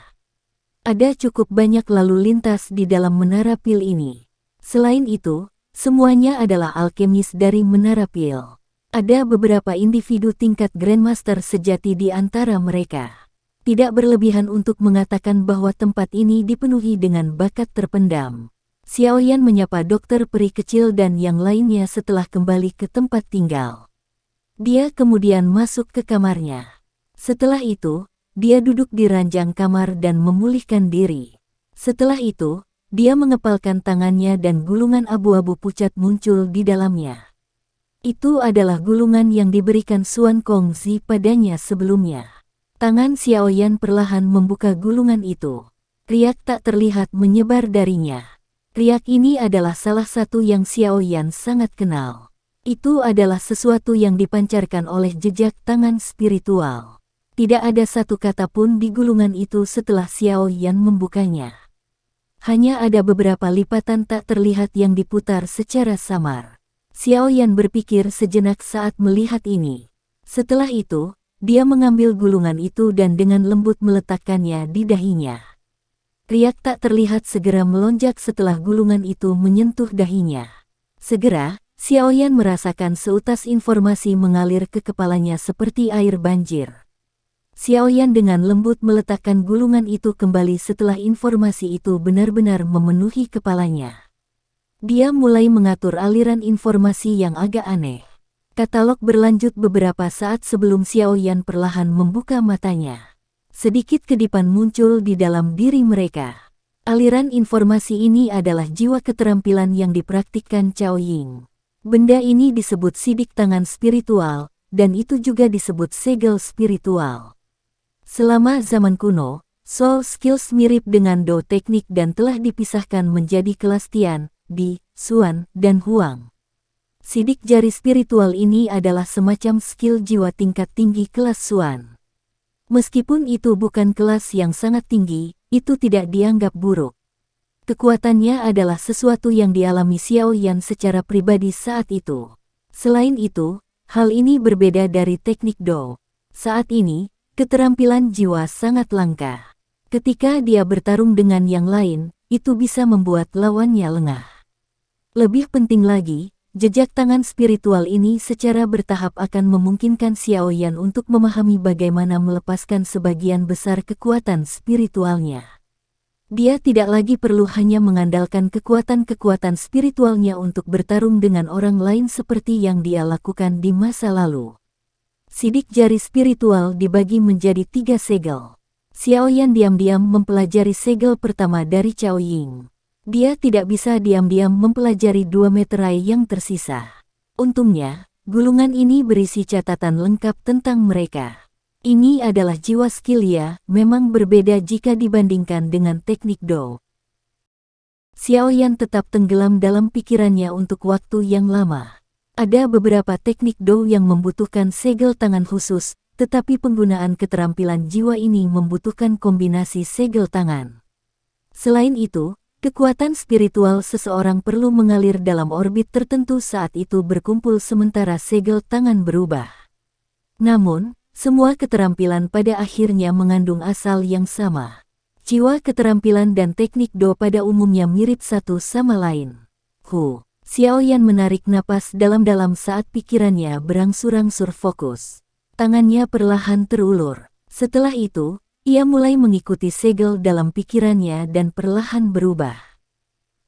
Ada cukup banyak lalu lintas di dalam menara pil ini. Selain itu, semuanya adalah alkemis dari menara pil. Ada beberapa individu tingkat Grandmaster sejati di antara mereka. Tidak berlebihan untuk mengatakan bahwa tempat ini dipenuhi dengan bakat terpendam. Xiaoyan menyapa dokter peri kecil dan yang lainnya setelah kembali ke tempat tinggal. Dia kemudian masuk ke kamarnya. Setelah itu, dia duduk di ranjang kamar dan memulihkan diri. Setelah itu, dia mengepalkan tangannya dan gulungan abu-abu pucat muncul di dalamnya. Itu adalah gulungan yang diberikan Xuan Kongzi padanya sebelumnya. Tangan Xiaoyan perlahan membuka gulungan itu. Riak tak terlihat menyebar darinya. Riak ini adalah salah satu yang Xiaoyan sangat kenal. Itu adalah sesuatu yang dipancarkan oleh jejak tangan spiritual. Tidak ada satu kata pun di gulungan itu setelah Xiao Yan membukanya. Hanya ada beberapa lipatan tak terlihat yang diputar secara samar. Xiao Yan berpikir sejenak saat melihat ini. Setelah itu, dia mengambil gulungan itu dan dengan lembut meletakkannya di dahinya. Riak tak terlihat segera melonjak setelah gulungan itu menyentuh dahinya. Segera, Xiao Yan merasakan seutas informasi mengalir ke kepalanya seperti air banjir. Xiao Yan dengan lembut meletakkan gulungan itu kembali setelah informasi itu benar-benar memenuhi kepalanya. Dia mulai mengatur aliran informasi yang agak aneh. Katalog berlanjut beberapa saat sebelum Xiao Yan perlahan membuka matanya. Sedikit kedipan muncul di dalam diri mereka. Aliran informasi ini adalah jiwa keterampilan yang dipraktikkan Cao Ying. Benda ini disebut sidik tangan spiritual, dan itu juga disebut segel spiritual. Selama zaman kuno, soul skills mirip dengan do teknik dan telah dipisahkan menjadi kelas Tian, Di, Xuan, dan Huang. Sidik jari spiritual ini adalah semacam skill jiwa tingkat tinggi kelas Xuan. Meskipun itu bukan kelas yang sangat tinggi, itu tidak dianggap buruk. Kekuatannya adalah sesuatu yang dialami Xiao Yan secara pribadi saat itu. Selain itu, hal ini berbeda dari teknik Do. Saat ini, keterampilan jiwa sangat langka. Ketika dia bertarung dengan yang lain, itu bisa membuat lawannya lengah. Lebih penting lagi, jejak tangan spiritual ini secara bertahap akan memungkinkan Xiao Yan untuk memahami bagaimana melepaskan sebagian besar kekuatan spiritualnya. Dia tidak lagi perlu hanya mengandalkan kekuatan-kekuatan spiritualnya untuk bertarung dengan orang lain seperti yang dia lakukan di masa lalu. Sidik jari spiritual dibagi menjadi 3 segel. Xiao Yan diam-diam mempelajari segel pertama dari Cao Ying. Dia tidak bisa diam-diam mempelajari 2 meterai yang tersisa. Untungnya, gulungan ini berisi catatan lengkap tentang mereka. Ini adalah jiwa skill ya, memang berbeda jika dibandingkan dengan teknik Do. Xiao Yan tetap tenggelam dalam pikirannya untuk waktu yang lama. Ada beberapa teknik Do yang membutuhkan segel tangan khusus, tetapi penggunaan keterampilan jiwa ini membutuhkan kombinasi segel tangan. Selain itu, kekuatan spiritual seseorang perlu mengalir dalam orbit tertentu saat itu berkumpul sementara segel tangan berubah. Namun, semua keterampilan pada akhirnya mengandung asal yang sama. Jiwa keterampilan dan teknik Do pada umumnya mirip satu sama lain. Xiao Yan menarik napas dalam-dalam saat pikirannya berangsur-angsur fokus. Tangannya perlahan terulur. Setelah itu, ia mulai mengikuti segel dalam pikirannya dan perlahan berubah.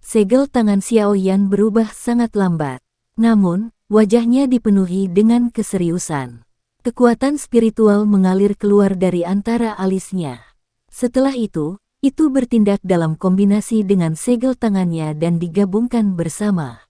Segel tangan Xiao Yan berubah sangat lambat. Namun, wajahnya dipenuhi dengan keseriusan. Kekuatan spiritual mengalir keluar dari antara alisnya. Setelah itu bertindak dalam kombinasi dengan segel tangannya dan digabungkan bersama.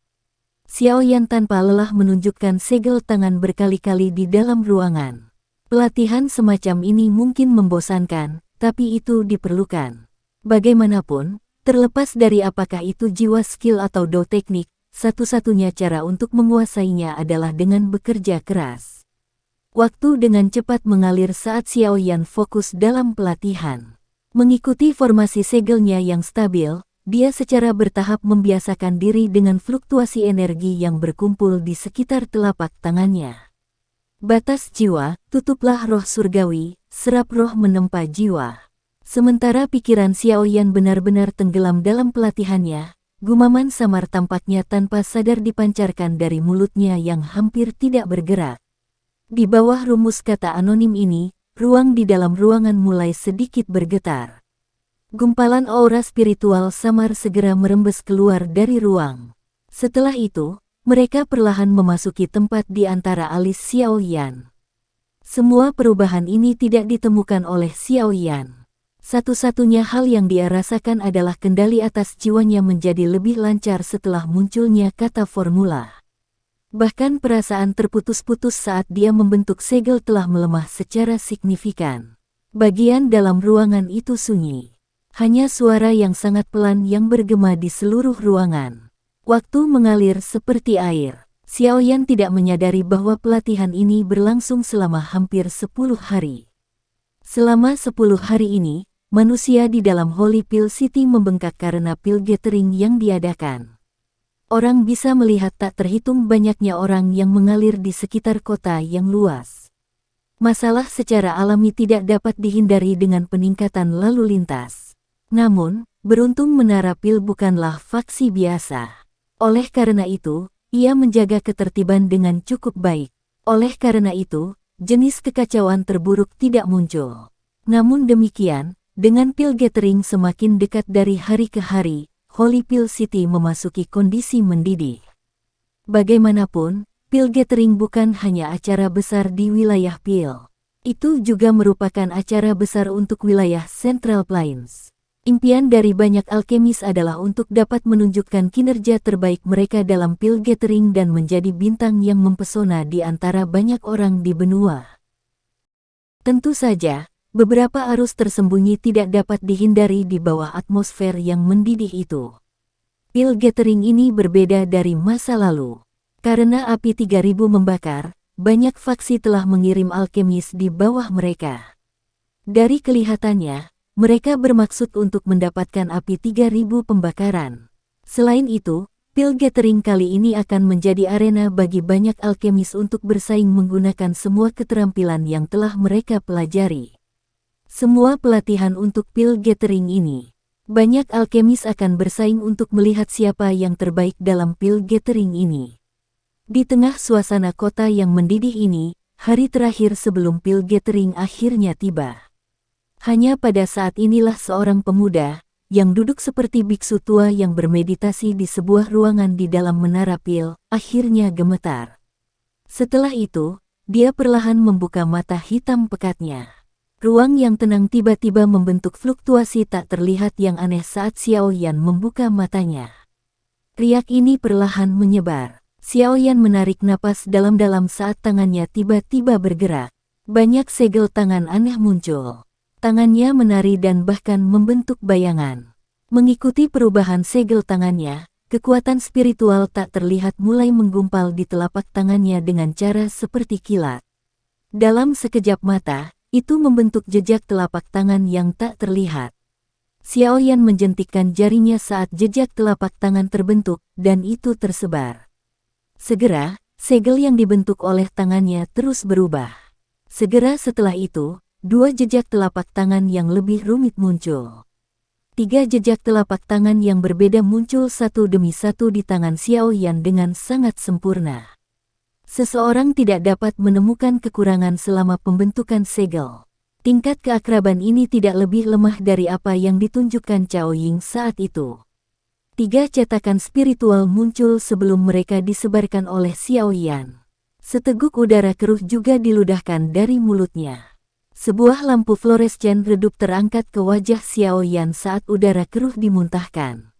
Xiao Yan tanpa lelah menunjukkan segel tangan berkali-kali di dalam ruangan. Pelatihan semacam ini mungkin membosankan, tapi itu diperlukan. Bagaimanapun, terlepas dari apakah itu jiwa skill atau Do teknik, satu-satunya cara untuk menguasainya adalah dengan bekerja keras. Waktu dengan cepat mengalir saat Xiao Yan fokus dalam pelatihan. Mengikuti formasi segelnya yang stabil, dia secara bertahap membiasakan diri dengan fluktuasi energi yang berkumpul di sekitar telapak tangannya. Batas jiwa, tutuplah roh surgawi, serap roh menempa jiwa. Sementara pikiran Xiao Yan benar-benar tenggelam dalam pelatihannya, gumaman samar tampaknya tanpa sadar dipancarkan dari mulutnya yang hampir tidak bergerak. Di bawah rumus kata anonim ini, ruang di dalam ruangan mulai sedikit bergetar. Gumpalan aura spiritual samar segera merembes keluar dari ruang. Setelah itu, mereka perlahan memasuki tempat di antara alis Xiao Yan. Semua perubahan ini tidak ditemukan oleh Xiao Yan. Satu-satunya hal yang dia rasakan adalah kendali atas jiwanya menjadi lebih lancar setelah munculnya kata formula. Bahkan perasaan terputus-putus saat dia membentuk segel telah melemah secara signifikan. Bagian dalam ruangan itu sunyi. Hanya suara yang sangat pelan yang bergema di seluruh ruangan. Waktu mengalir seperti air. Xiao Yan tidak menyadari bahwa pelatihan ini berlangsung selama hampir 10 hari. Selama 10 hari ini, manusia di dalam Holy Pill City membengkak karena pil gathering yang diadakan. Orang bisa melihat tak terhitung banyaknya orang yang mengalir di sekitar kota yang luas. Masalah secara alami tidak dapat dihindari dengan peningkatan lalu lintas. Namun, beruntung Menara Pil bukanlah faksi biasa. Oleh karena itu, ia menjaga ketertiban dengan cukup baik. Oleh karena itu, jenis kekacauan terburuk tidak muncul. Namun demikian, dengan pil gathering semakin dekat dari hari ke hari, Holy Pill City memasuki kondisi mendidih. Bagaimanapun, pil gathering bukan hanya acara besar di wilayah pil. Itu juga merupakan acara besar untuk wilayah Central Plains. Impian dari banyak alkemis adalah untuk dapat menunjukkan kinerja terbaik mereka dalam pil gathering dan menjadi bintang yang mempesona di antara banyak orang di benua. Tentu saja, beberapa arus tersembunyi tidak dapat dihindari di bawah atmosfer yang mendidih itu. Pil gathering ini berbeda dari masa lalu. Karena api 3000 membakar, banyak faksi telah mengirim alkemis di bawah mereka. Dari kelihatannya, mereka bermaksud untuk mendapatkan api 3000 pembakaran. Selain itu, pil gathering kali ini akan menjadi arena bagi banyak alkemis untuk bersaing menggunakan semua keterampilan yang telah mereka pelajari. Semua pelatihan untuk pil gathering ini. Banyak alkemis akan bersaing untuk melihat siapa yang terbaik dalam pil gathering ini. Di tengah suasana kota yang mendidih ini, hari terakhir sebelum pil gathering akhirnya tiba. Hanya pada saat inilah seorang pemuda, yang duduk seperti biksu tua yang bermeditasi di sebuah ruangan di dalam menara pil, akhirnya gemetar. Setelah itu, dia perlahan membuka mata hitam pekatnya. Ruang yang tenang tiba-tiba membentuk fluktuasi tak terlihat yang aneh saat Xiao Yan membuka matanya. Riak ini perlahan menyebar. Xiao Yan menarik napas dalam-dalam saat tangannya tiba-tiba bergerak. Banyak segel tangan aneh muncul. Tangannya menari dan bahkan membentuk bayangan. Mengikuti perubahan segel tangannya, kekuatan spiritual tak terlihat mulai menggumpal di telapak tangannya dengan cara seperti kilat. Dalam sekejap mata, itu membentuk jejak telapak tangan yang tak terlihat. Xiao Yan menjentikkan jarinya saat jejak telapak tangan terbentuk, dan itu tersebar. Segera, segel yang dibentuk oleh tangannya terus berubah. Segera setelah itu, 2 jejak telapak tangan yang lebih rumit muncul. 3 jejak telapak tangan yang berbeda muncul satu demi satu di tangan Xiao Yan dengan sangat sempurna. Seseorang tidak dapat menemukan kekurangan selama pembentukan segel. Tingkat keakraban ini tidak lebih lemah dari apa yang ditunjukkan Cao Ying saat itu. 3 cetakan spiritual muncul sebelum mereka disebarkan oleh Xiao Yan. Seteguk udara keruh juga diludahkan dari mulutnya. Sebuah lampu fluorescen redup terangkat ke wajah Xiao Yan saat udara keruh dimuntahkan.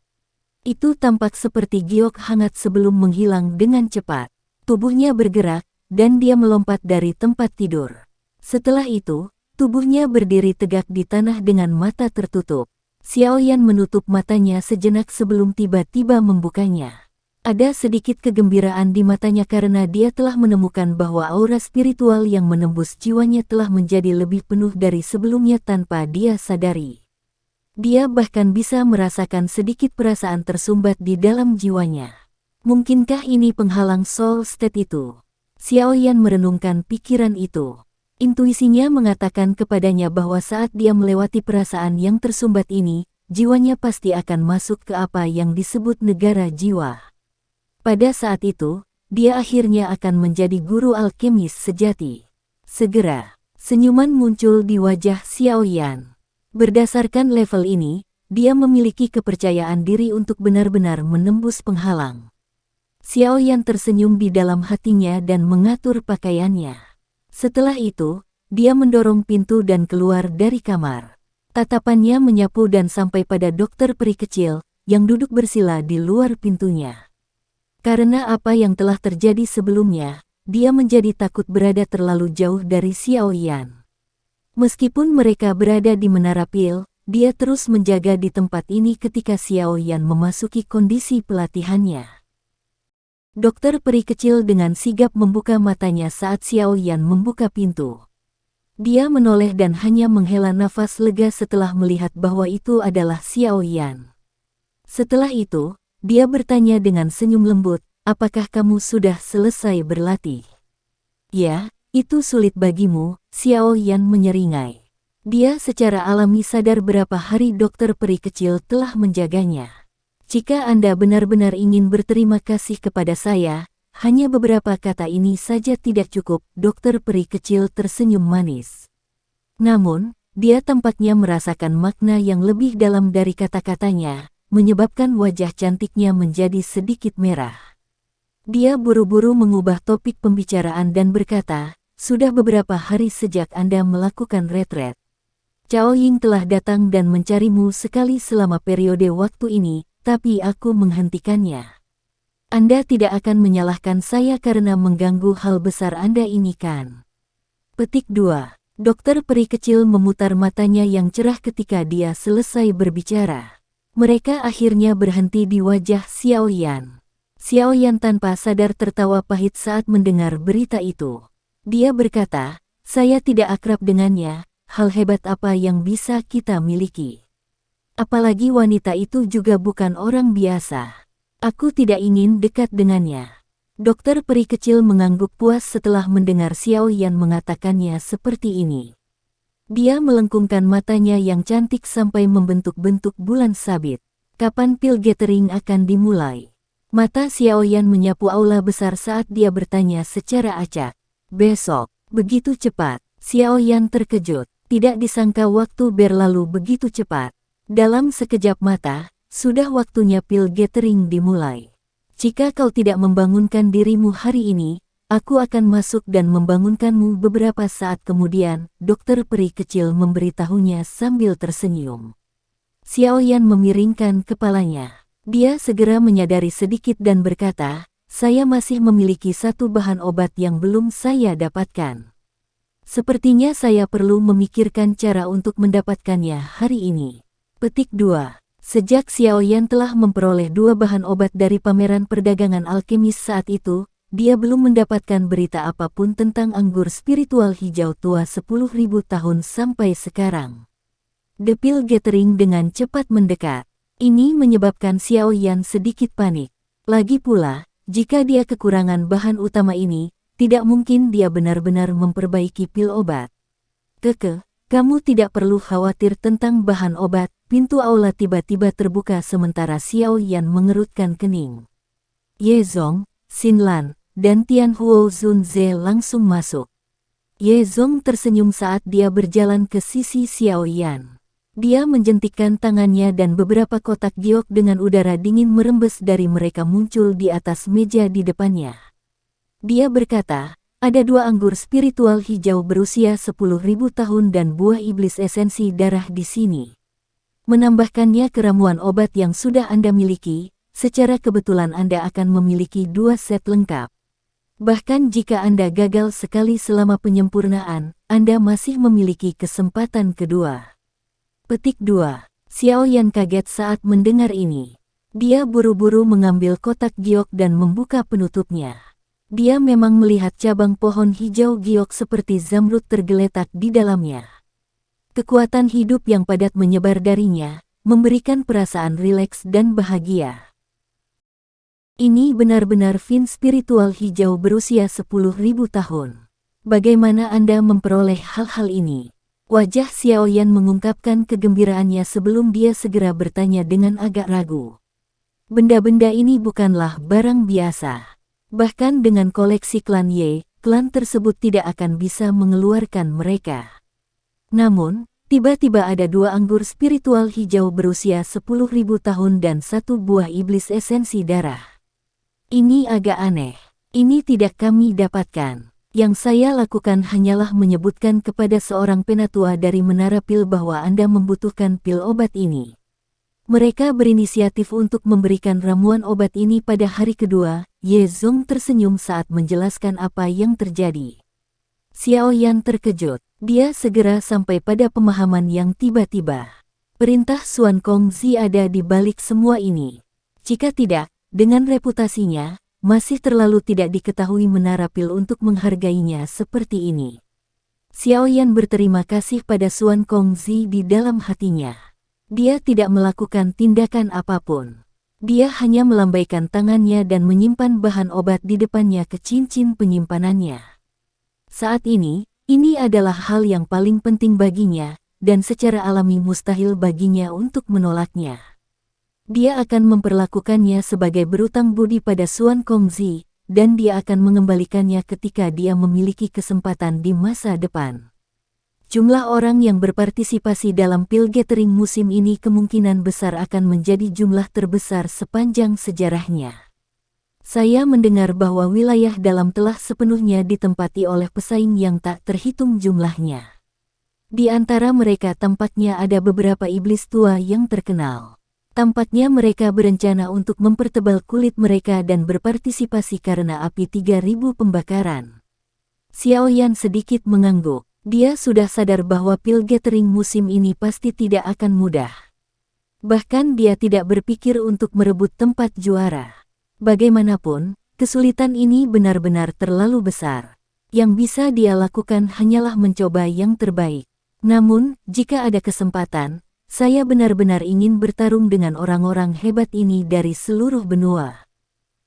Itu tampak seperti giok hangat sebelum menghilang dengan cepat. Tubuhnya bergerak, dan dia melompat dari tempat tidur. Setelah itu, tubuhnya berdiri tegak di tanah dengan mata tertutup. Xiao Yan menutup matanya sejenak sebelum tiba-tiba membukanya. Ada sedikit kegembiraan di matanya karena dia telah menemukan bahwa aura spiritual yang menembus jiwanya telah menjadi lebih penuh dari sebelumnya tanpa dia sadari. Dia bahkan bisa merasakan sedikit perasaan tersumbat di dalam jiwanya. Mungkinkah ini penghalang soul state itu? Xiao Yan merenungkan pikiran itu. Intuisinya mengatakan kepadanya bahwa saat dia melewati perasaan yang tersumbat ini, jiwanya pasti akan masuk ke apa yang disebut negara jiwa. Pada saat itu, dia akhirnya akan menjadi guru alkemis sejati. Segera, senyuman muncul di wajah Xiao Yan. Berdasarkan level ini, dia memiliki kepercayaan diri untuk benar-benar menembus penghalang. Xiao Yan tersenyum di dalam hatinya dan mengatur pakaiannya. Setelah itu, dia mendorong pintu dan keluar dari kamar. Tatapannya menyapu dan sampai pada dokter peri kecil, yang duduk bersila di luar pintunya. Karena apa yang telah terjadi sebelumnya, dia menjadi takut berada terlalu jauh dari Xiao Yan. Meskipun mereka berada di Menara Pil, dia terus menjaga di tempat ini ketika Xiao Yan memasuki kondisi pelatihannya. Dokter peri kecil dengan sigap membuka matanya saat Xiao Yan membuka pintu. Dia menoleh dan hanya menghela nafas lega setelah melihat bahwa itu adalah Xiao Yan. Setelah itu, dia bertanya dengan senyum lembut, apakah kamu sudah selesai berlatih? Ya, itu sulit bagimu, Xiao Yan menyeringai. Dia secara alami sadar berapa hari dokter peri kecil telah menjaganya. Jika Anda benar-benar ingin berterima kasih kepada saya, hanya beberapa kata ini saja tidak cukup, dokter peri kecil tersenyum manis. Namun, dia tampaknya merasakan makna yang lebih dalam dari kata-katanya, menyebabkan wajah cantiknya menjadi sedikit merah. Dia buru-buru mengubah topik pembicaraan dan berkata, sudah beberapa hari sejak Anda melakukan retret. Cao Ying telah datang dan mencarimu sekali selama periode waktu ini, tapi aku menghentikannya. Anda tidak akan menyalahkan saya karena mengganggu hal besar Anda ini kan? Petik 2. Dokter peri kecil memutar matanya yang cerah ketika dia selesai berbicara. Mereka akhirnya berhenti di wajah Xiao Yan. Xiao Yan tanpa sadar tertawa pahit saat mendengar berita itu. Dia berkata, saya tidak akrab dengannya, hal hebat apa yang bisa kita miliki. Apalagi wanita itu juga bukan orang biasa. Aku tidak ingin dekat dengannya. Dokter peri kecil mengangguk puas setelah mendengar Xiao Yan mengatakannya seperti ini. Dia melengkungkan matanya yang cantik sampai membentuk-bentuk bulan sabit. Kapan pil gathering akan dimulai? Mata Xiao Yan menyapu aula besar saat dia bertanya secara acak. Besok, begitu cepat. Xiao Yan terkejut. Tidak disangka waktu berlalu begitu cepat. Dalam sekejap mata, sudah waktunya pil gathering dimulai. Jika kau tidak membangunkan dirimu hari ini, aku akan masuk dan membangunkanmu beberapa saat kemudian, dokter peri kecil memberitahunya sambil tersenyum. Xiao Yan memiringkan kepalanya. Dia segera menyadari sedikit dan berkata, saya masih memiliki satu bahan obat yang belum saya dapatkan. Sepertinya saya perlu memikirkan cara untuk mendapatkannya hari ini. Petik 2. Sejak Xiao Yan telah memperoleh 2 bahan obat dari pameran perdagangan alkemis saat itu, dia belum mendapatkan berita apapun tentang anggur spiritual hijau tua 10.000 tahun sampai sekarang. The pill gathering dengan cepat mendekat. Ini menyebabkan Xiao Yan sedikit panik. Lagi pula, jika dia kekurangan bahan utama ini, tidak mungkin dia benar-benar memperbaiki pil obat. Kamu tidak perlu khawatir tentang bahan obat. Pintu aula tiba-tiba terbuka sementara Xiao Yan mengerutkan kening. Ye Zong, Xin Lan, dan Tian Huo Zunze langsung masuk. Ye Zong tersenyum saat dia berjalan ke sisi Xiao Yan. Dia menjentikkan tangannya dan beberapa kotak giok dengan udara dingin merembes dari mereka muncul di atas meja di depannya. Dia berkata, ada 2 anggur spiritual hijau berusia 10.000 tahun dan buah iblis esensi darah di sini. Menambahkannya ke ramuan obat yang sudah Anda miliki, secara kebetulan Anda akan memiliki 2 set lengkap. Bahkan jika Anda gagal sekali selama penyempurnaan, Anda masih memiliki kesempatan kedua. Petik 2. Xiao Yan kaget saat mendengar ini. Dia buru-buru mengambil kotak giok dan membuka penutupnya. Dia memang melihat cabang pohon hijau giok seperti zamrud tergeletak di dalamnya. Kekuatan hidup yang padat menyebar darinya, memberikan perasaan rileks dan bahagia. Ini benar-benar fin spiritual hijau berusia 10.000 tahun. Bagaimana Anda memperoleh hal-hal ini? Wajah Xiao Yan mengungkapkan kegembiraannya sebelum dia segera bertanya dengan agak ragu. Benda-benda ini bukanlah barang biasa. Bahkan dengan koleksi klan Ye, klan tersebut tidak akan bisa mengeluarkan mereka. Namun, tiba-tiba ada 2 anggur spiritual hijau berusia 10.000 tahun dan 1 buah iblis esensi darah. Ini agak aneh. Ini tidak kami dapatkan. Yang saya lakukan hanyalah menyebutkan kepada seorang penatua dari Menara Pil bahwa Anda membutuhkan pil obat ini. Mereka berinisiatif untuk memberikan ramuan obat ini pada hari kedua. Ye Zong tersenyum saat menjelaskan apa yang terjadi. Xiao Yan terkejut. Dia segera sampai pada pemahaman yang tiba-tiba. Perintah Xuan Kongzi ada di balik semua ini. Jika tidak, dengan reputasinya, masih terlalu tidak diketahui Menara Pil untuk menghargainya seperti ini. Xiaoyan berterima kasih pada Xuan Kongzi di dalam hatinya. Dia tidak melakukan tindakan apapun. Dia hanya melambaikan tangannya dan menyimpan bahan obat di depannya ke cincin penyimpanannya. Saat ini adalah hal yang paling penting baginya, dan secara alami mustahil baginya untuk menolaknya. Dia akan memperlakukannya sebagai berutang budi pada Xuan Kongzi, dan dia akan mengembalikannya ketika dia memiliki kesempatan di masa depan. Jumlah orang yang berpartisipasi dalam pil gathering musim ini kemungkinan besar akan menjadi jumlah terbesar sepanjang sejarahnya. Saya mendengar bahwa wilayah dalam telah sepenuhnya ditempati oleh pesaing yang tak terhitung jumlahnya. Di antara mereka tampaknya ada beberapa iblis tua yang terkenal. Tampaknya mereka berencana untuk mempertebal kulit mereka dan berpartisipasi karena api 3000 pembakaran. Xiaoyan sedikit mengangguk. Dia sudah sadar bahwa pil gathering musim ini pasti tidak akan mudah. Bahkan dia tidak berpikir untuk merebut tempat juara. Bagaimanapun, kesulitan ini benar-benar terlalu besar. Yang bisa dia lakukan hanyalah mencoba yang terbaik. Namun, jika ada kesempatan, saya benar-benar ingin bertarung dengan orang-orang hebat ini dari seluruh benua.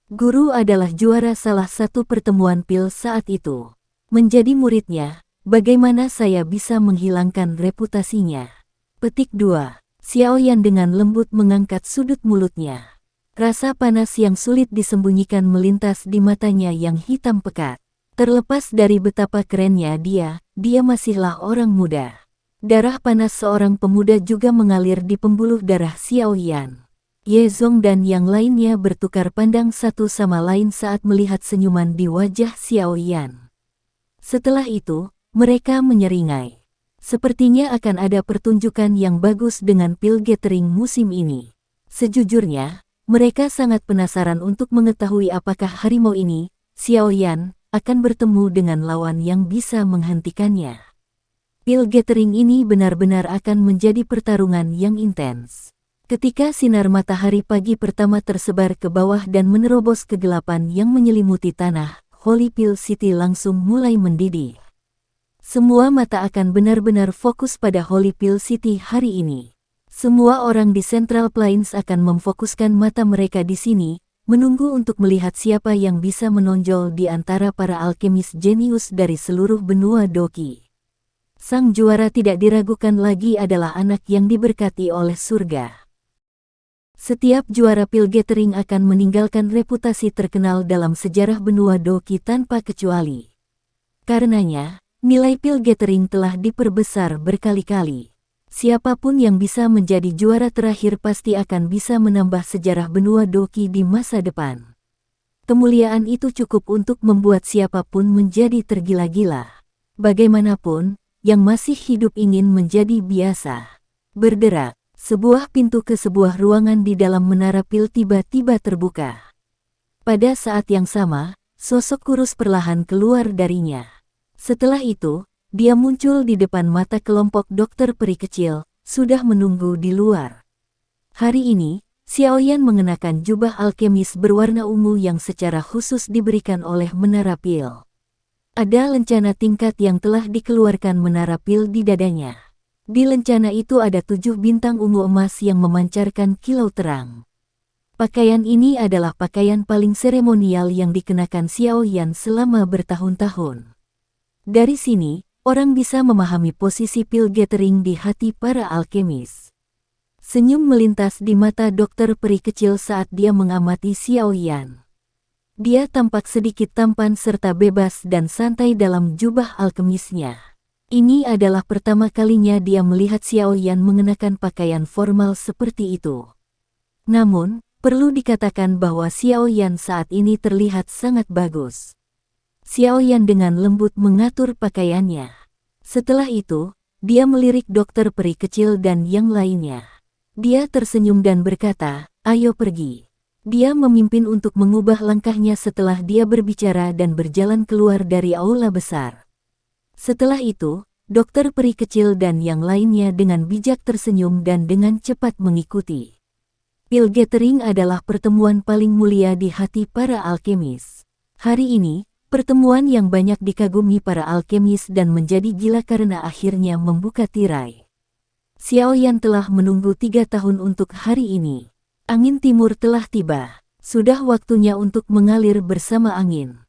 Guru adalah juara salah satu pertemuan pil saat itu. Menjadi muridnya, bagaimana saya bisa menghilangkan reputasinya? Petik 2. Xiaoyan dengan lembut mengangkat sudut mulutnya. Rasa panas yang sulit disembunyikan melintas di matanya yang hitam pekat. Terlepas dari betapa kerennya dia masihlah orang muda. Darah panas seorang pemuda juga mengalir di pembuluh darah Xiaoyan. Ye Zong dan yang lainnya bertukar pandang satu sama lain saat melihat senyuman di wajah Xiaoyan. Setelah itu, mereka menyeringai. Sepertinya akan ada pertunjukan yang bagus dengan pil gathering musim ini. Sejujurnya, mereka sangat penasaran untuk mengetahui apakah harimau ini, Xiaoyan, akan bertemu dengan lawan yang bisa menghentikannya. Pil gathering ini benar-benar akan menjadi pertarungan yang intens. Ketika sinar matahari pagi pertama tersebar ke bawah dan menerobos kegelapan yang menyelimuti tanah, Holy Pill City langsung mulai mendidih. Semua mata akan benar-benar fokus pada Holy Pill City hari ini. Semua orang di Central Plains akan memfokuskan mata mereka di sini, menunggu untuk melihat siapa yang bisa menonjol di antara para alkemis jenius dari seluruh benua Doki. Sang juara tidak diragukan lagi adalah anak yang diberkati oleh surga. Setiap juara pil gathering akan meninggalkan reputasi terkenal dalam sejarah benua Doki tanpa kecuali. Karenanya, nilai pil gathering telah diperbesar berkali-kali. Siapapun yang bisa menjadi juara terakhir pasti akan bisa menambah sejarah benua Doki di masa depan. Kemuliaan itu cukup untuk membuat siapapun menjadi tergila-gila. Bagaimanapun, yang masih hidup ingin menjadi biasa. Berderak, sebuah pintu ke sebuah ruangan di dalam menara pil tiba-tiba terbuka. Pada saat yang sama, sosok kurus perlahan keluar darinya. Setelah itu, dia muncul di depan mata kelompok dokter peri kecil, sudah menunggu di luar. Hari ini, Xiaoyan mengenakan jubah alkemis berwarna ungu yang secara khusus diberikan oleh menara pil. Ada lencana tingkat yang telah dikeluarkan menara pil di dadanya. Di lencana itu ada 7 bintang ungu emas yang memancarkan kilau terang. Pakaian ini adalah pakaian paling seremonial yang dikenakan Xiaoyan selama bertahun-tahun. Dari sini, orang bisa memahami posisi pil gathering di hati para alkemis. Senyum melintas di mata dokter peri kecil saat dia mengamati Xiaoyan. Dia tampak sedikit tampan serta bebas dan santai dalam jubah alkemisnya. Ini adalah pertama kalinya dia melihat Xiaoyan mengenakan pakaian formal seperti itu. Namun, perlu dikatakan bahwa Xiaoyan saat ini terlihat sangat bagus. Xiaoyan dengan lembut mengatur pakaiannya. Setelah itu, dia melirik dokter peri kecil dan yang lainnya. Dia tersenyum dan berkata, "Ayo pergi." Dia memimpin untuk mengubah langkahnya setelah dia berbicara dan berjalan keluar dari aula besar. Setelah itu, dokter peri kecil dan yang lainnya dengan bijak tersenyum dan dengan cepat mengikuti. Pil gathering adalah pertemuan paling mulia di hati para alkemis. Hari ini, Pertemuan yang banyak dikagumi para alkemis dan menjadi gila karena akhirnya membuka tirai. Xiao Yan telah menunggu 3 tahun untuk hari ini. Angin timur telah tiba. Sudah waktunya untuk mengalir bersama angin.